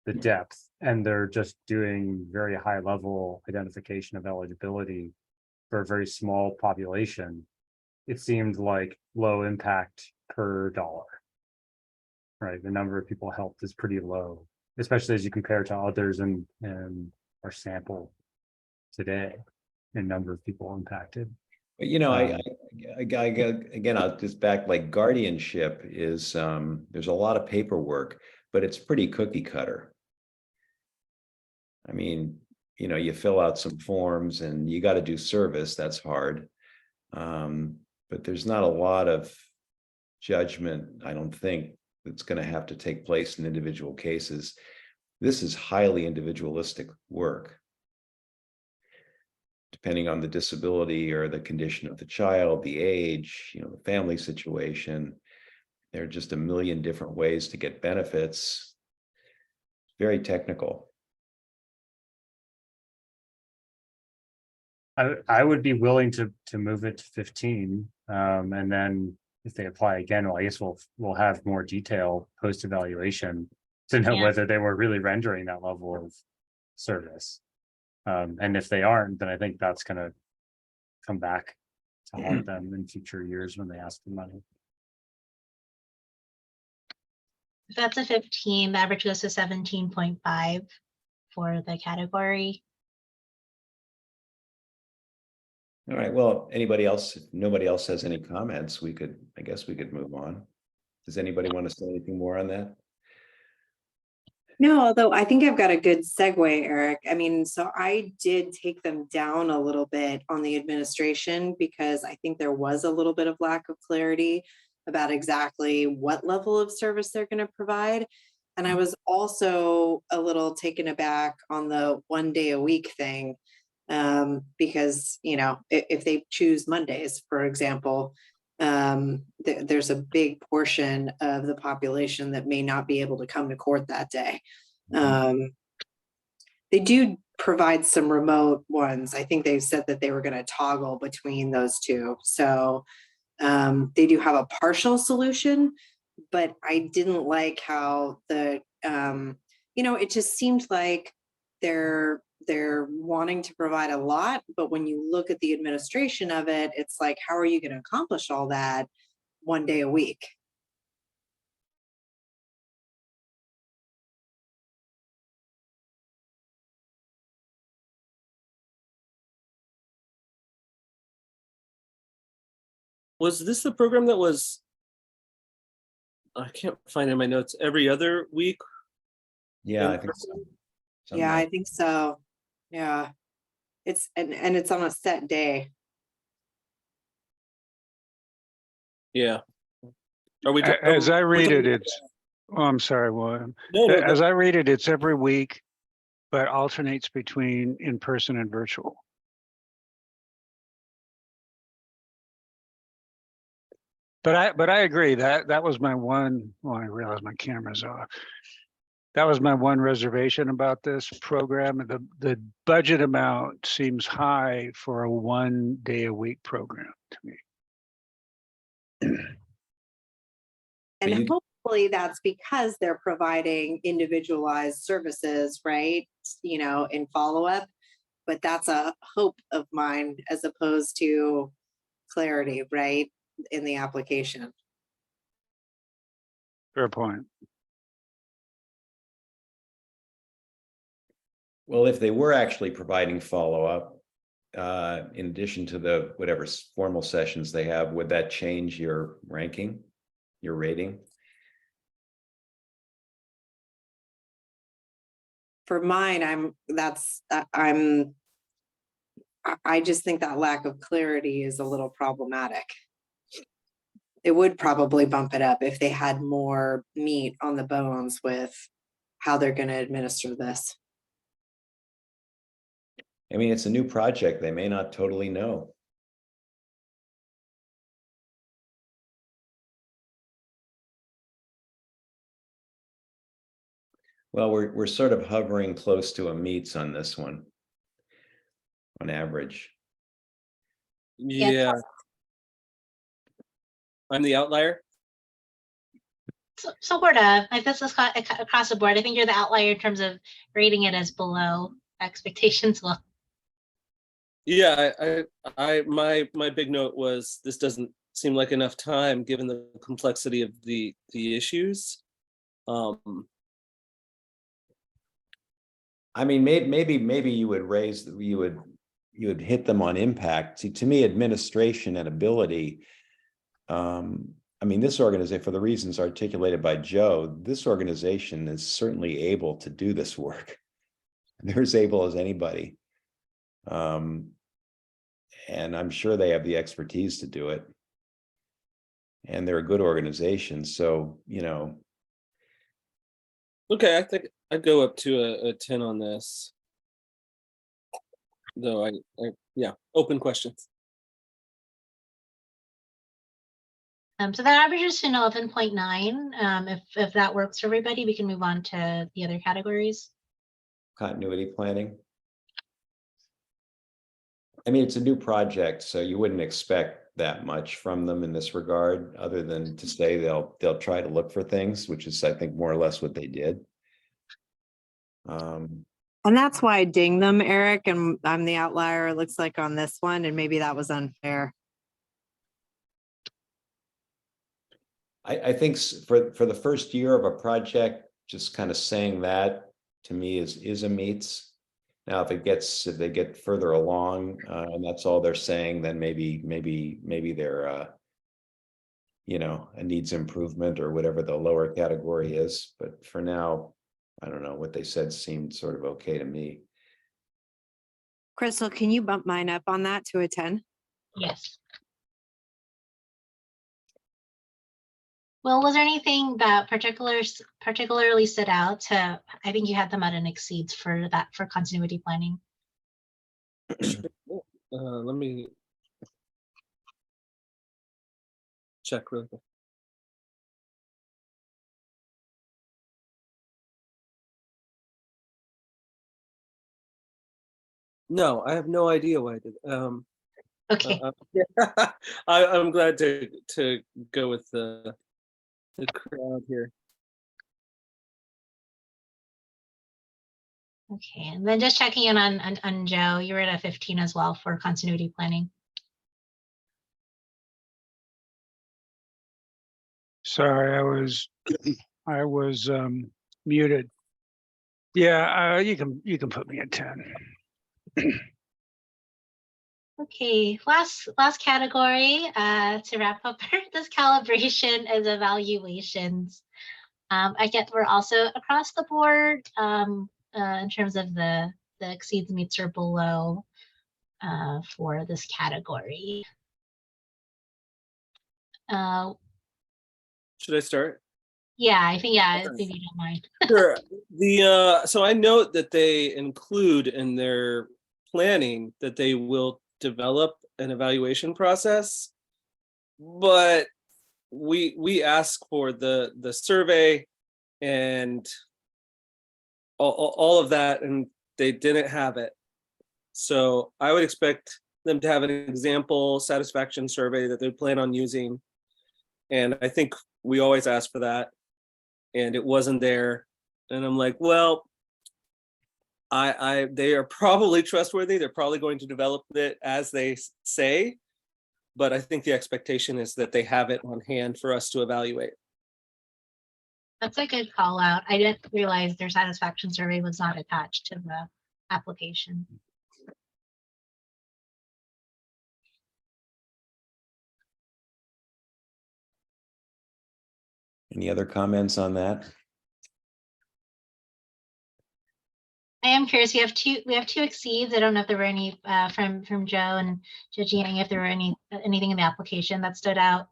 the depth and they're just doing very high level identification of eligibility for a very small population, it seemed like low impact per dollar. Right, the number of people helped is pretty low, especially as you compare to others in our sample today, in number of people impacted. But again, I'll just back, like, guardianship is there's a lot of paperwork, but it's pretty cookie cutter. I mean, you fill out some forms and you got to do service. That's hard. But there's not a lot of judgment, I don't think, that's going to have to take place in individual cases. This is highly individualistic work. Depending on the disability or the condition of the child, the age, the family situation, there are just a million different ways to get benefits. Very technical. I would be willing to move it to 15, and then if they apply again, well, I guess we'll have more detail post evaluation to know whether they were really rendering that level of service. And if they aren't, then I think that's going to come back to haunt them in future years when they ask for money. If that's a 15, the average goes to 17.5 for the category. All right, well, anybody else, if nobody else has any comments, I guess we could move on. Does anybody want to say anything more on that? No, although I think I've got a good segue, Eric. I mean, so I did take them down a little bit on the administration because I think there was a little bit of lack of clarity about exactly what level of service they're going to provide. And I was also a little taken aback on the 1 day a week thing. Because, you know, if they choose Mondays, for example, there's a big portion of the population that may not be able to come to court that day. They do provide some remote ones. I think they said that they were going to toggle between those two. So they do have a partial solution, but I didn't like how you know, it just seemed like they're wanting to provide a lot, but when you look at the administration of it, it's like, how are you going to accomplish all that 1 day a week? Was this the program that was, I can't find it in my notes, every other week? Yeah, I think so. Something Yeah, like- I think so. Yeah. It's and it's on a set day. Yeah. Are we? As I read it, it's, oh, I'm sorry, William. No, no, As I read it, it's every week, but alternates between in-person and virtual. But I agree that was my one, well, I realize my camera's off. That was my one reservation about this program. The budget amount seems high for a 1 day a week program to me. And hopefully that's because they're providing individualized services, right? You know, in follow-up. But that's a hope of mine as opposed to clarity, right? In the application. Fair point. Well, if they were actually providing follow-up, in addition to the whatever formal sessions they have, would that change your ranking, your rating? For mine, I just think that lack of clarity is a little problematic. It would probably bump it up if they had more meat on the bones with how they're going to administer this. I mean, it's a new project. They may not totally know. Well, we're sort of hovering close to a meets on this one, on average. Yeah. I'm the outlier. So sort of, like this is across the board. I think you're the outlier in terms of rating it as below expectations. Well, Yeah, my big note was this doesn't seem like enough time given the complexity of the issues. I mean, maybe you would raise, you would hit them on impact. See, to me, administration and ability. I mean, this organization, for the reasons articulated by Joe, this organization is certainly able to do this work. They're as able as anybody. And I'm sure they have the expertise to do it. And they're a good organization. So, you know. Okay, I think I'd go up to a 10 on this. Though yeah, open questions. so that averages to an 11.9. If that works for everybody, we can move on to the other categories. Continuity planning. I mean, it's a new project, so you wouldn't expect that much from them in this regard, other than to say they'll try to look for things, which is, I think, more or less what they did. And that's why I ding them, Eric, and I'm the outlier, it looks like, on this one, and maybe that was unfair. I think for the first year of a project, just kind of saying that to me is a meets. Now, if they get further along, and that's all they're saying, then maybe they're it needs improvement or whatever the lower category is. But for now, I don't know, what they said seemed sort of okay to me. Crystal, can you bump mine up on that to a 10? Yes. Well, was there anything that particularly stood out to, I think you had them at an exceeds for continuity planning. Let me check real quick. No, I have no idea why I did. Okay. I'm glad to go with the crowd here. Okay, and then just checking in on Joe, you were at a 15 as well for continuity planning. Sorry, I was muted. Yeah, you can put me at 10. Okay, last category to wrap up this calibration is evaluations. I get we're also across the board in terms of the exceeds, meets, or below for this category. Should I start? Yeah, I think, yeah, if you don't mind. Sure. So I note that they include in their planning that they will develop an evaluation process, but we ask for the survey and all of that, and they didn't have it. So I would expect them to have an example satisfaction survey that they plan on using, and I think we always ask for that, and it wasn't there. And I'm like, well, they are probably trustworthy. They're probably going to develop it as they say, but I think the expectation is that they have it on hand for us to evaluate. That's a good call out. I didn't realize their satisfaction survey was not attached to the application. Any other comments on that? I am curious. We have two exceeds. I don't know if there were any from Joe and Georgina, if there were anything in the application that stood out.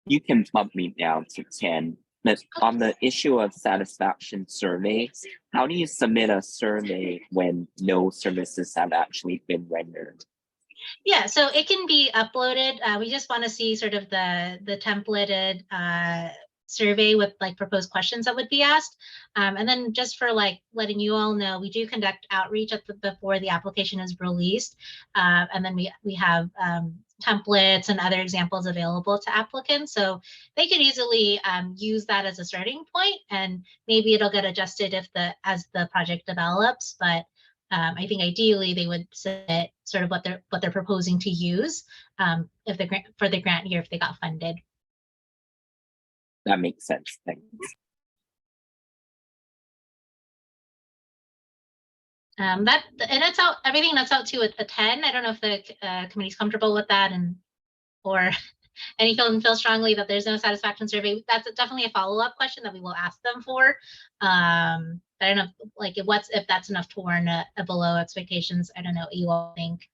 You can bump me down to 10. But on the issue of satisfaction surveys, how do you submit a survey when no services have actually been rendered? Yeah, so it can be uploaded. We just want to see sort of the templated survey with like proposed questions that would be asked. And then just for like letting you all know, we do conduct outreach before the application is released. And then we have templates and other examples available to applicants. So they could easily use that as a starting point, and maybe it'll get adjusted as the project develops. But I think ideally they would submit sort of what they're proposing to use for the grant year if they got funded. That makes sense. Thanks. It's out, everything that's out to a 10. I don't know if the committee's comfortable with that, or any feel strongly that there's no satisfaction survey. That's definitely a follow-up question that we will ask them for. I don't know, like if that's enough to warrant a below expectations. I don't know what you all think.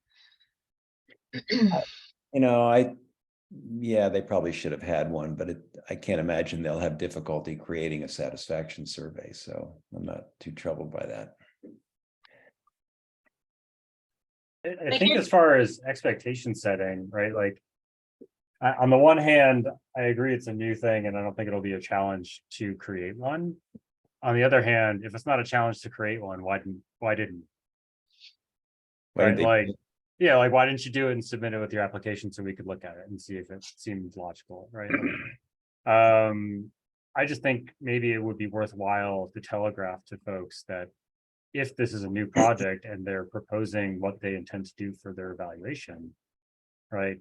Yeah, they probably should have had one, but I can't imagine they'll have difficulty creating a satisfaction survey. So I'm not too troubled by that. I think as far as expectation setting, right? Like on the one hand, I agree it's a new thing and I don't think it'll be a challenge to create one. On the other hand, if it's not a challenge to create one, why didn't? Right? Like, yeah, like why didn't you do it and submit it with your application so we could look at it and see if it seemed logical, right? I just think maybe it would be worthwhile to telegraph to folks that if this is a new project and they're proposing what they intend to do for their evaluation, right?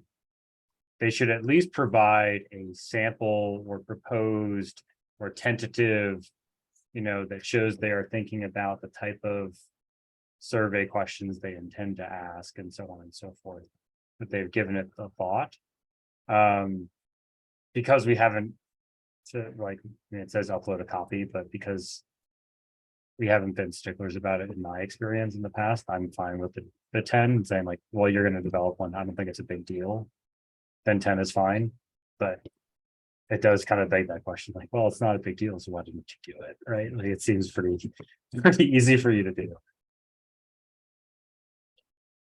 they should at least provide a sample or proposed or tentative, that shows they are thinking about the type of survey questions they intend to ask and so on and so forth, that they've given it a thought. Because we haven't, it says upload a copy, but because we haven't been sticklers about it in my experience in the past, I'm fine with the 10 and saying like, well, you're going to develop one. I don't think it's a big deal. Then 10 is fine, but it does kind of beg that question, like, well, it's not a big deal, so why didn't you do it, right? Like, it seems pretty easy for you to do.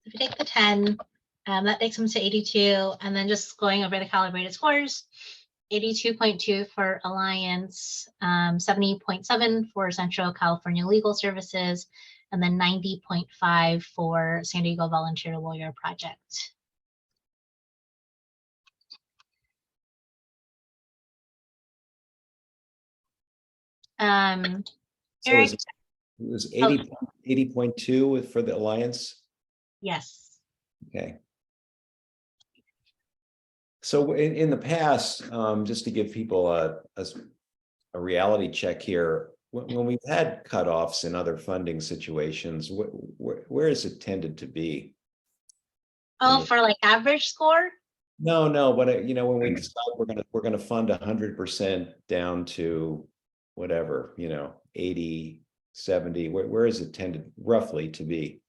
If you take the 10, that takes them to 82, and then just going over the calibrated scores, 82.2 for Alliance, 70.7 for Central California Legal Services, and then 90.5 for San Diego Volunteer Lawyer Project. So Eric, it was 80.2 for the Alliance? yes. Okay. So in the past, just to give people a reality check here, when we've had cutoffs in other funding situations, where is it tended to be? Oh, for like average score? No, but when we decide we're gonna fund 100% down to whatever, 80, 70, where is it tended roughly to be?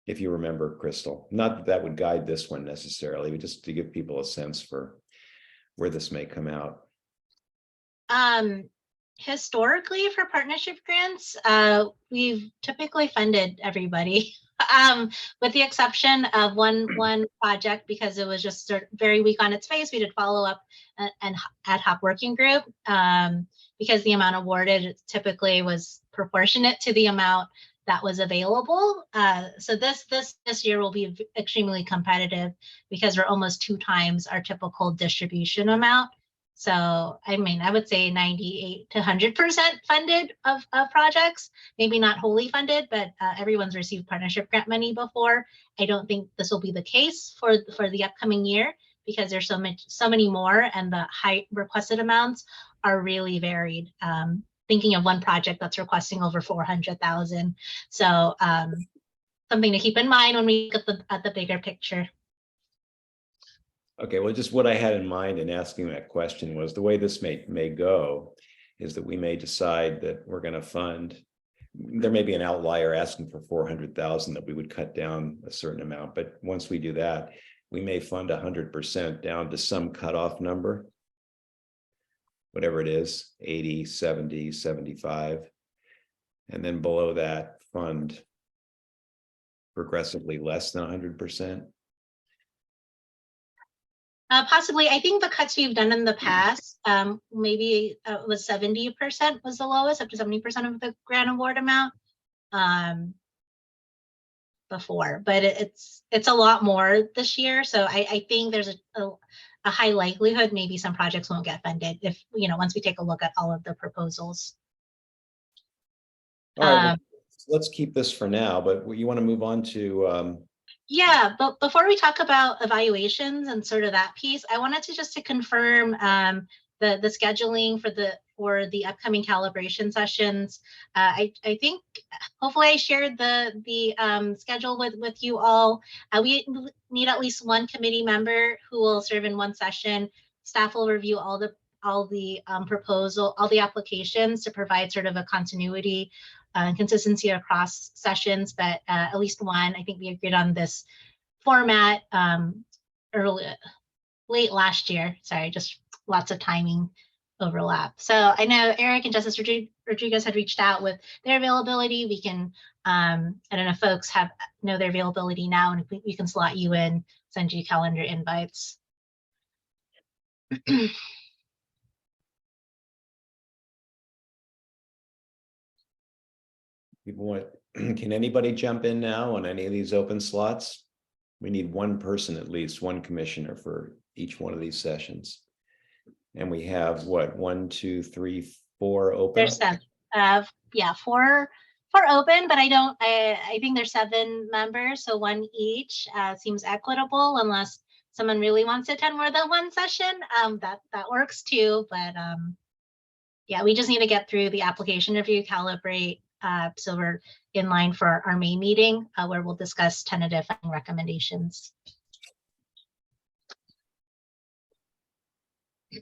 If you remember, Crystal, not that would guide this one necessarily, but just to give people a sense for where this may come out. Historically, for partnership grants, we've typically funded everybody, with the exception of one project because it was just very weak on its face. We did follow up an ad hoc working group because the amount awarded typically was proportionate to the amount that was available. So this year will be extremely competitive because we're almost 2 times our typical distribution amount. So, I mean, I would say 98 to 100% funded of projects, maybe not wholly funded, but everyone's received partnership grant money before. I don't think this will be the case for the upcoming year because there's so many more, and the high requested amounts are really varied. Thinking of one project that's requesting over 400,000. So something to keep in mind when we look at the bigger picture. Okay, well, just what I had in mind in asking that question was the way this may go is that we may decide that we're going to fund. There may be an outlier asking for 400,000 that we would cut down a certain amount, but once we do that, we may fund 100% down to some cutoff number, whatever it is, 80, 70, 75, and then below that fund progressively less than 100%. Possibly, I think the cuts we've done in the past, maybe was 70% was the lowest, up to 70% of the grant award amount before, but it's a lot more this year. So I think there's a high likelihood maybe some projects won't get funded if, once we take a look at all of the proposals. All right, let's keep this for now, but you want to move on to yeah, but before we talk about evaluations and sort of that piece, I wanted to confirm the scheduling for the upcoming calibration sessions. I think hopefully I shared the schedule with you all. We need at least one committee member who will serve in one session. Staff will review all the applications to provide sort of a continuity and consistency across sessions, but at least one. I think we agreed on this format late last year. Sorry, just lots of timing overlap. So I know Eric and Justice Rodriguez had reached out with their availability. We can, I don't know if folks know their availability now, and we can slot you in, send you calendar invites. Can anybody jump in now on any of these open slots? We need one person, at least one commissioner for each one of these sessions. And we have what, 1, 2, 3, 4 open? There's 7. Yeah, four open, but I think there's 7 members, so 1 each seems equitable unless someone really wants to attend more than one session, that works too. But yeah, we just need to get through the application review, calibrate, so we're in line for our May meeting where we'll discuss tentative funding recommendations.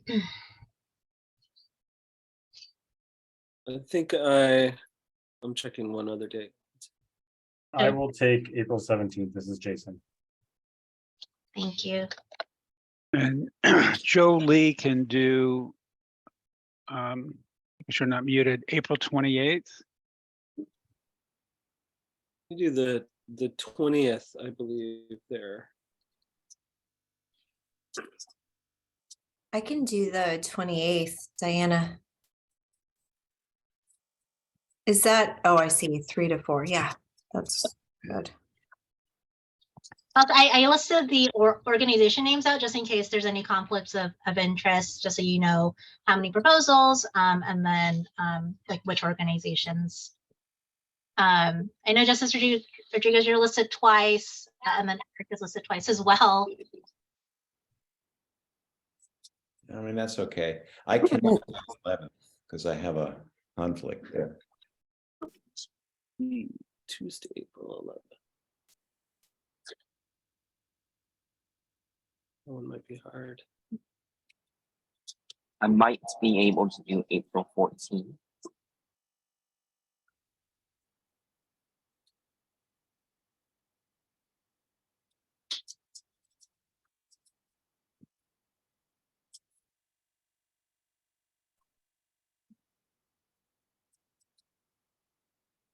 I think I'm checking one other date. I will take April 17th. This is Jason. Thank you. And Joe Lee can do, make sure not muted, April 28th. You do the 20th, I believe there. I can do the 28th, Diana. Is that, oh, I see, 3 to 4. Yeah, that's good. Also, I listed the organization names out just in case there's any conflicts of interest, just so you know how many proposals, and then like which organizations. I know Justice Rodriguez, you're listed twice, and then Eric is listed twice as well. I mean, that's okay. I can 11 because I have a conflict there. Tuesday, April 11th. That one might be hard. I might be able to do April 14th.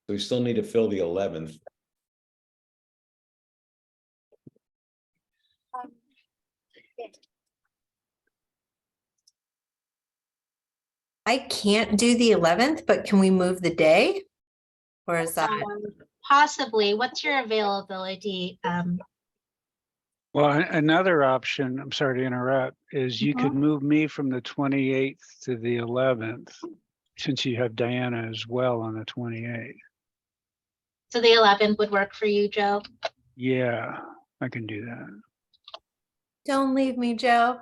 We still need to fill the 11th. I can't do the 11th, but can we move the day? Or is that? Possibly. What's your availability? Well, another option, I'm sorry to interrupt, is you could move me from the 28th to the 11th, since you have Diana as well on the 28th. So the 11th would work for you, Joe? Yeah, I can do that. Don't leave me, Joe.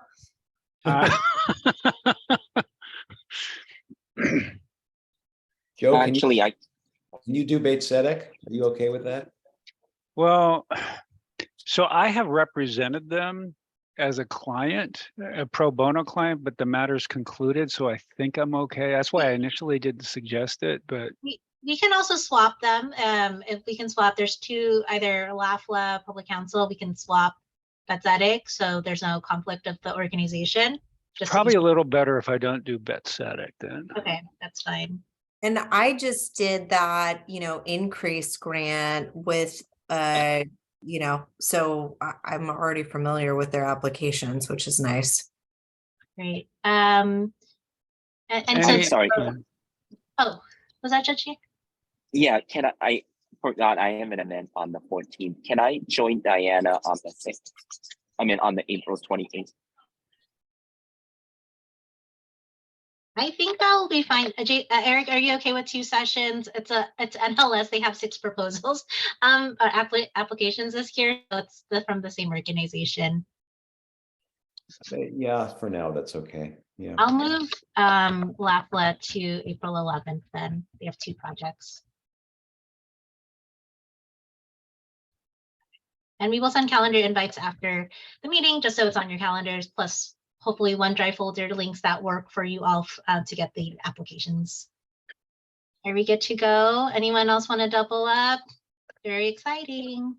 Joe, Actually, can you do Beit Tzedek? Are you okay with that? Well, so I have represented them as a client, a pro bono client, but the matter's concluded, so I think I'm okay. That's why I initially didn't suggest it, but We can also swap them. If we can swap, there's two, either LAFLA, Public Counsel, we can swap Beit Tzedek, so there's no conflict of the organization. Just probably a little better if I don't do Beit Tzedek then. Okay, that's fine. And I just did that, increase grant with, so I'm already familiar with their applications, which is nice. Great. And so, sorry. Oh, was that Judge? Yeah, I forgot I am an event on the 14th. Can I join Diana on the 6th? I mean, on the April 28th. I think that will be fine. Eric, are you okay with 2 sessions? It's NLS. They have 6 proposals, applications this year. So it's from the same organization. Yeah, for now, that's okay. Yeah. I'll move LAFLA to April 11th then. They have 2 projects. And we will send calendar invites after the meeting, just so it's on your calendars, plus hopefully OneDrive folder links that work for you all to get the applications. Are we good to go? Anyone else want to double up? Very exciting.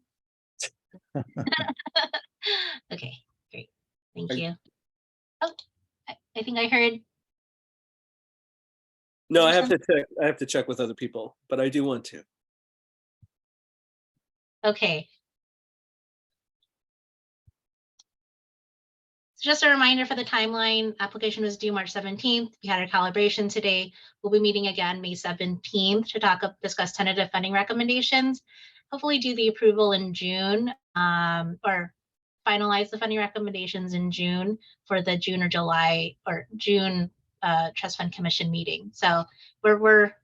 Okay, great. Thank you. Oh, I think I heard. No, I have to check. I have to check with other people, but I do want to. Okay. So just a reminder for the timeline, application was due March 17th. We had our calibration today. We'll be meeting again May 17th to discuss tentative funding recommendations. Hopefully do the approval in June, or finalize the funding recommendations in June for the June or July or June Trust Fund Commission meeting. So we're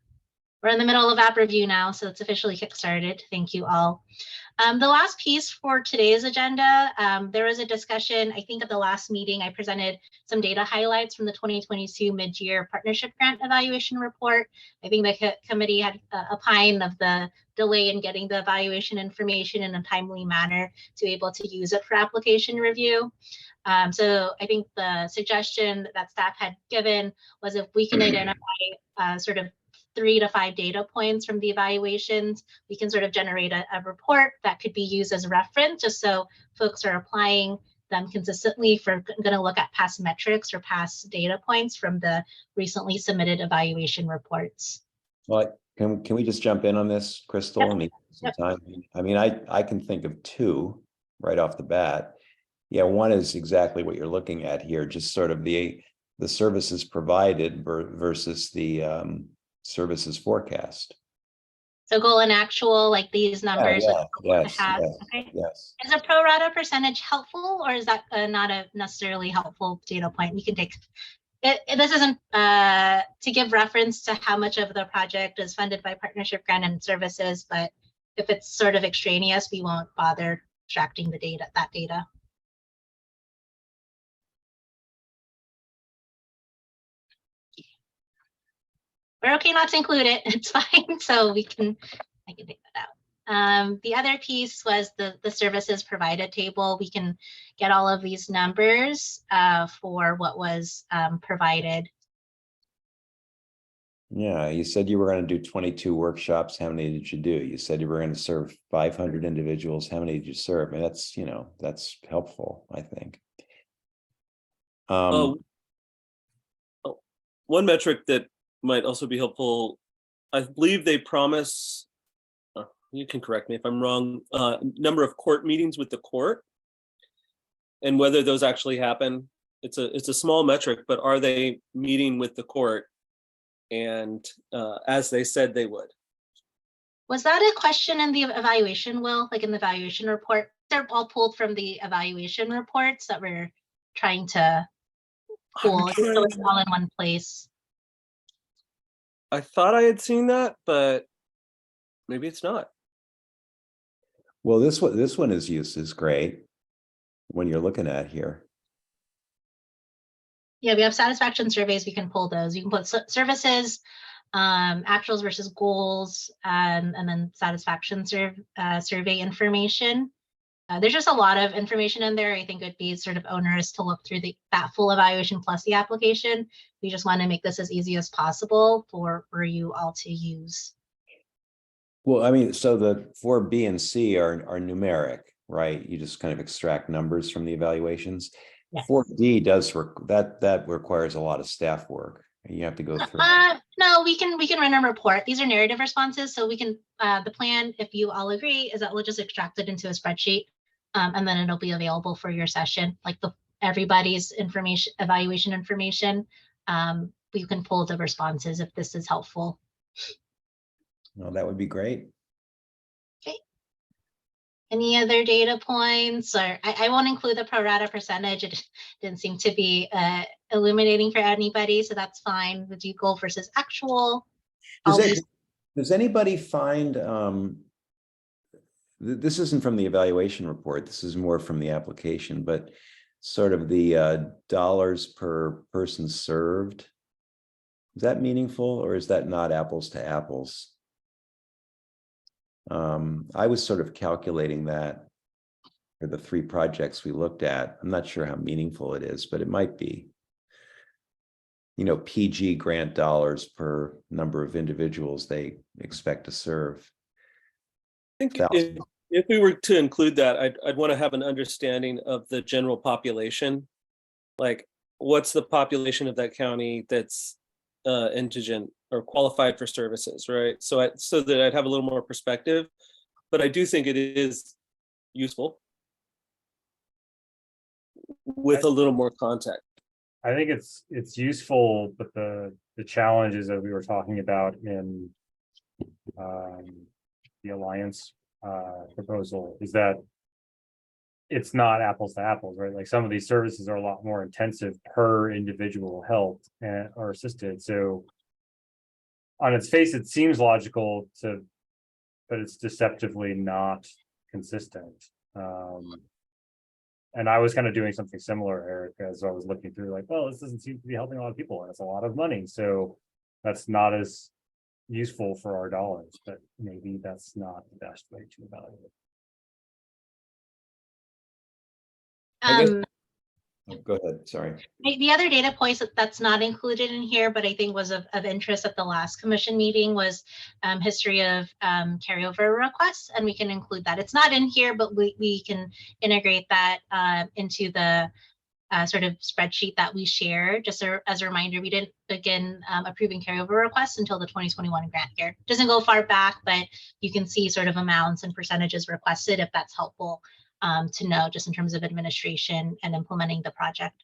in the middle of app review now, so it's officially kickstarted. Thank you all. The last piece for today's agenda, there was a discussion, I think at the last meeting, I presented some data highlights from the 2022 mid-year partnership grant evaluation report. I think the committee had opined of the delay in getting the evaluation information in a timely manner to be able to use it for application review. So I think the suggestion that staff had given was if we can identify sort of 3 to 5 data points from the evaluations, we can sort of generate a report that could be used as a reference, just so folks are applying them consistently for going to look at past metrics or past data points from the recently submitted evaluation reports. Well, can we just jump in on this, Crystal? Yep. I mean, some time. I mean, I can think of 2 right off the bat. Yeah, one is exactly what you're looking at here, just sort of the services provided versus the services forecast. So goal and actual, like these numbers. Yes. Okay. Is a pro rata percentage helpful, or is that not a necessarily helpful data point? We can take it. This isn't to give reference to how much of the project is funded by partnership grant and services, but if it's sort of extraneous, we won't bother extracting the data, that data. We're okay not to include it. It's fine. So I can take that out. The other piece was the services provided table. We can get all of these numbers for what was provided. Yeah, you said you were going to do 22 workshops. How many did you do? You said you were going to serve 500 individuals. How many did you serve? I mean, that's, that's helpful, I think. One metric that might also be helpful, I believe they promise, you can correct me if I'm wrong, number of court meetings with the court and whether those actually happen. It's a small metric, but are they meeting with the court and as they said they would? Was that a question in the evaluation, Will, like in the evaluation report? They're all pulled from the evaluation reports that we're trying to pull, so it's all in one place. I thought I had seen that, but maybe it's not. Well, this one is great when you're looking at here. Yeah, we have satisfaction surveys. We can pull those. You can put services, actuals versus goals, and then satisfaction survey information. There's just a lot of information in there. I think it would be sort of onerous to look through that full evaluation plus the application. We just want to make this as easy as possible for you all to use. Well, I mean, so the 4B and C are numeric, right? You just kind of extract numbers from the evaluations. Yes. 4D does that requires a lot of staff work. You have to go through. No, we can run a report. These are narrative responses, so we can. The plan, if you all agree, is that we'll just extract it into a spreadsheet, and then it'll be available for your session, like everybody's information, evaluation information. We can pull the responses if this is helpful. Well, that would be great. Okay. Any other data points? Or I won't include the pro rata percentage. It didn't seem to be illuminating for anybody, so that's fine. Would you goal versus actual? Does anybody find this isn't from the evaluation report, this is more from the application, but sort of the dollars per person served, is that meaningful or is that not apples to apples? I was sort of calculating that for the 3 projects we looked at. I'm not sure how meaningful it is, but it might be. PG grant dollars per number of individuals they expect to serve. I think if we were to include that, I'd want to have an understanding of the general population. Like, what's the population of that county that's indigent or qualified for services, right? So that I'd have a little more perspective. But I do think it is useful with a little more context. I think it's useful, but the challenges that we were talking about in the Alliance proposal is that it's not apples to apples, right? Like some of these services are a lot more intensive per individual helped or assisted. So on its face, it seems logical but it's deceptively not consistent. And I was kind of doing something similar, Eric, as I was looking through, like, well, this doesn't seem to be helping a lot of people, and it's a lot of money, so that's not as useful for our dollars, but maybe that's not the best way to evaluate it. I guess- Go ahead, sorry. The other data points that's not included in here, but I think was of interest at the last commission meeting was history of carryover requests, and we can include that. It's not in here, but we can integrate that into the sort of spreadsheet that we share. Just as a reminder, we didn't begin approving carryover requests until the 2021 grant year. Doesn't go far back, but you can see sort of amounts and percentages requested if that's helpful to know, just in terms of administration and implementing the project.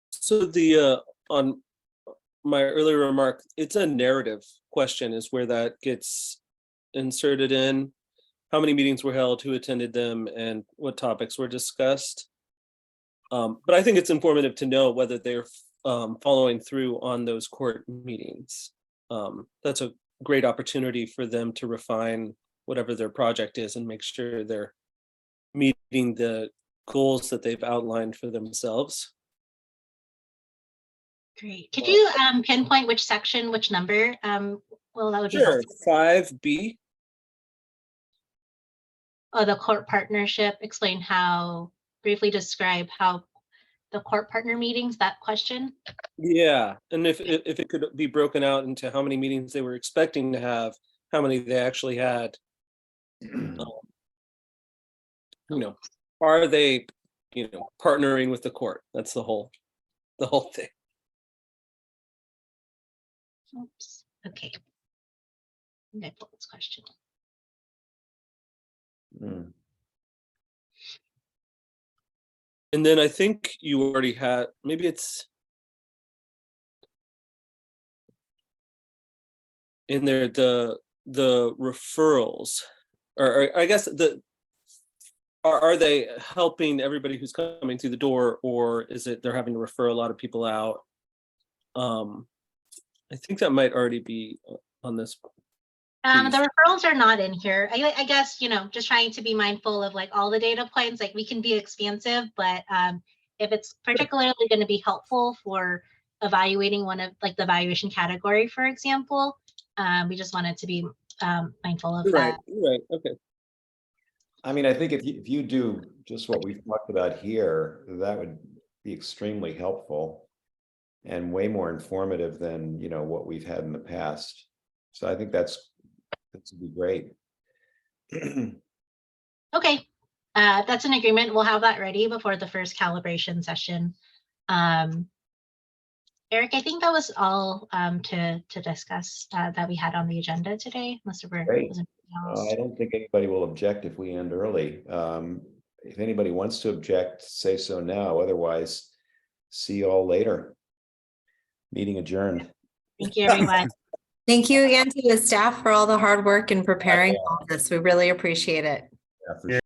So the on my earlier remark, it's a narrative question is where that gets inserted in. How many meetings were held, who attended them, and what topics were discussed. But I think it's informative to know whether they're following through on those court meetings. That's a great opportunity for them to refine whatever their project is and make sure they're meeting the goals that they've outlined for themselves. Great. Could you pinpoint which section, which number? Well, that would be Sure. helpful. 5B. Oh, the court partnership. Explain how, briefly describe how the court partner meetings, that question. Yeah, and if it could be broken out into how many meetings they were expecting to have, how many they actually had. Are they, partnering with the court? That's the whole thing. Oops. Okay. I'm gonna pull this question. And then I think you already had, maybe it's in there, the referrals, or I guess are they helping everybody who's coming through the door, or is it they're having to refer a lot of people out? I think that might already be on this. The referrals are not in here. I guess, just trying to be mindful of like all the data points, like we can be expansive, but if it's particularly going to be helpful for evaluating one of like the evaluation category, for example, we just wanted to be mindful of that. Right. Okay. I mean, I think if you do just what we've talked about here, that would be extremely helpful and way more informative than, what we've had in the past. So I think that would be great. Okay, that's an agreement. We'll have that ready before the first calibration session. Eric, I think that was all to discuss that we had on the agenda today, unless there was anything else. I don't think anybody will object if we end early. If anybody wants to object, say so now. Otherwise, see you all later. Meeting adjourned. Thank you, everyone. Thank you again to the staff for all the hard work in preparing all this. We really appreciate it. Yeah, for sure.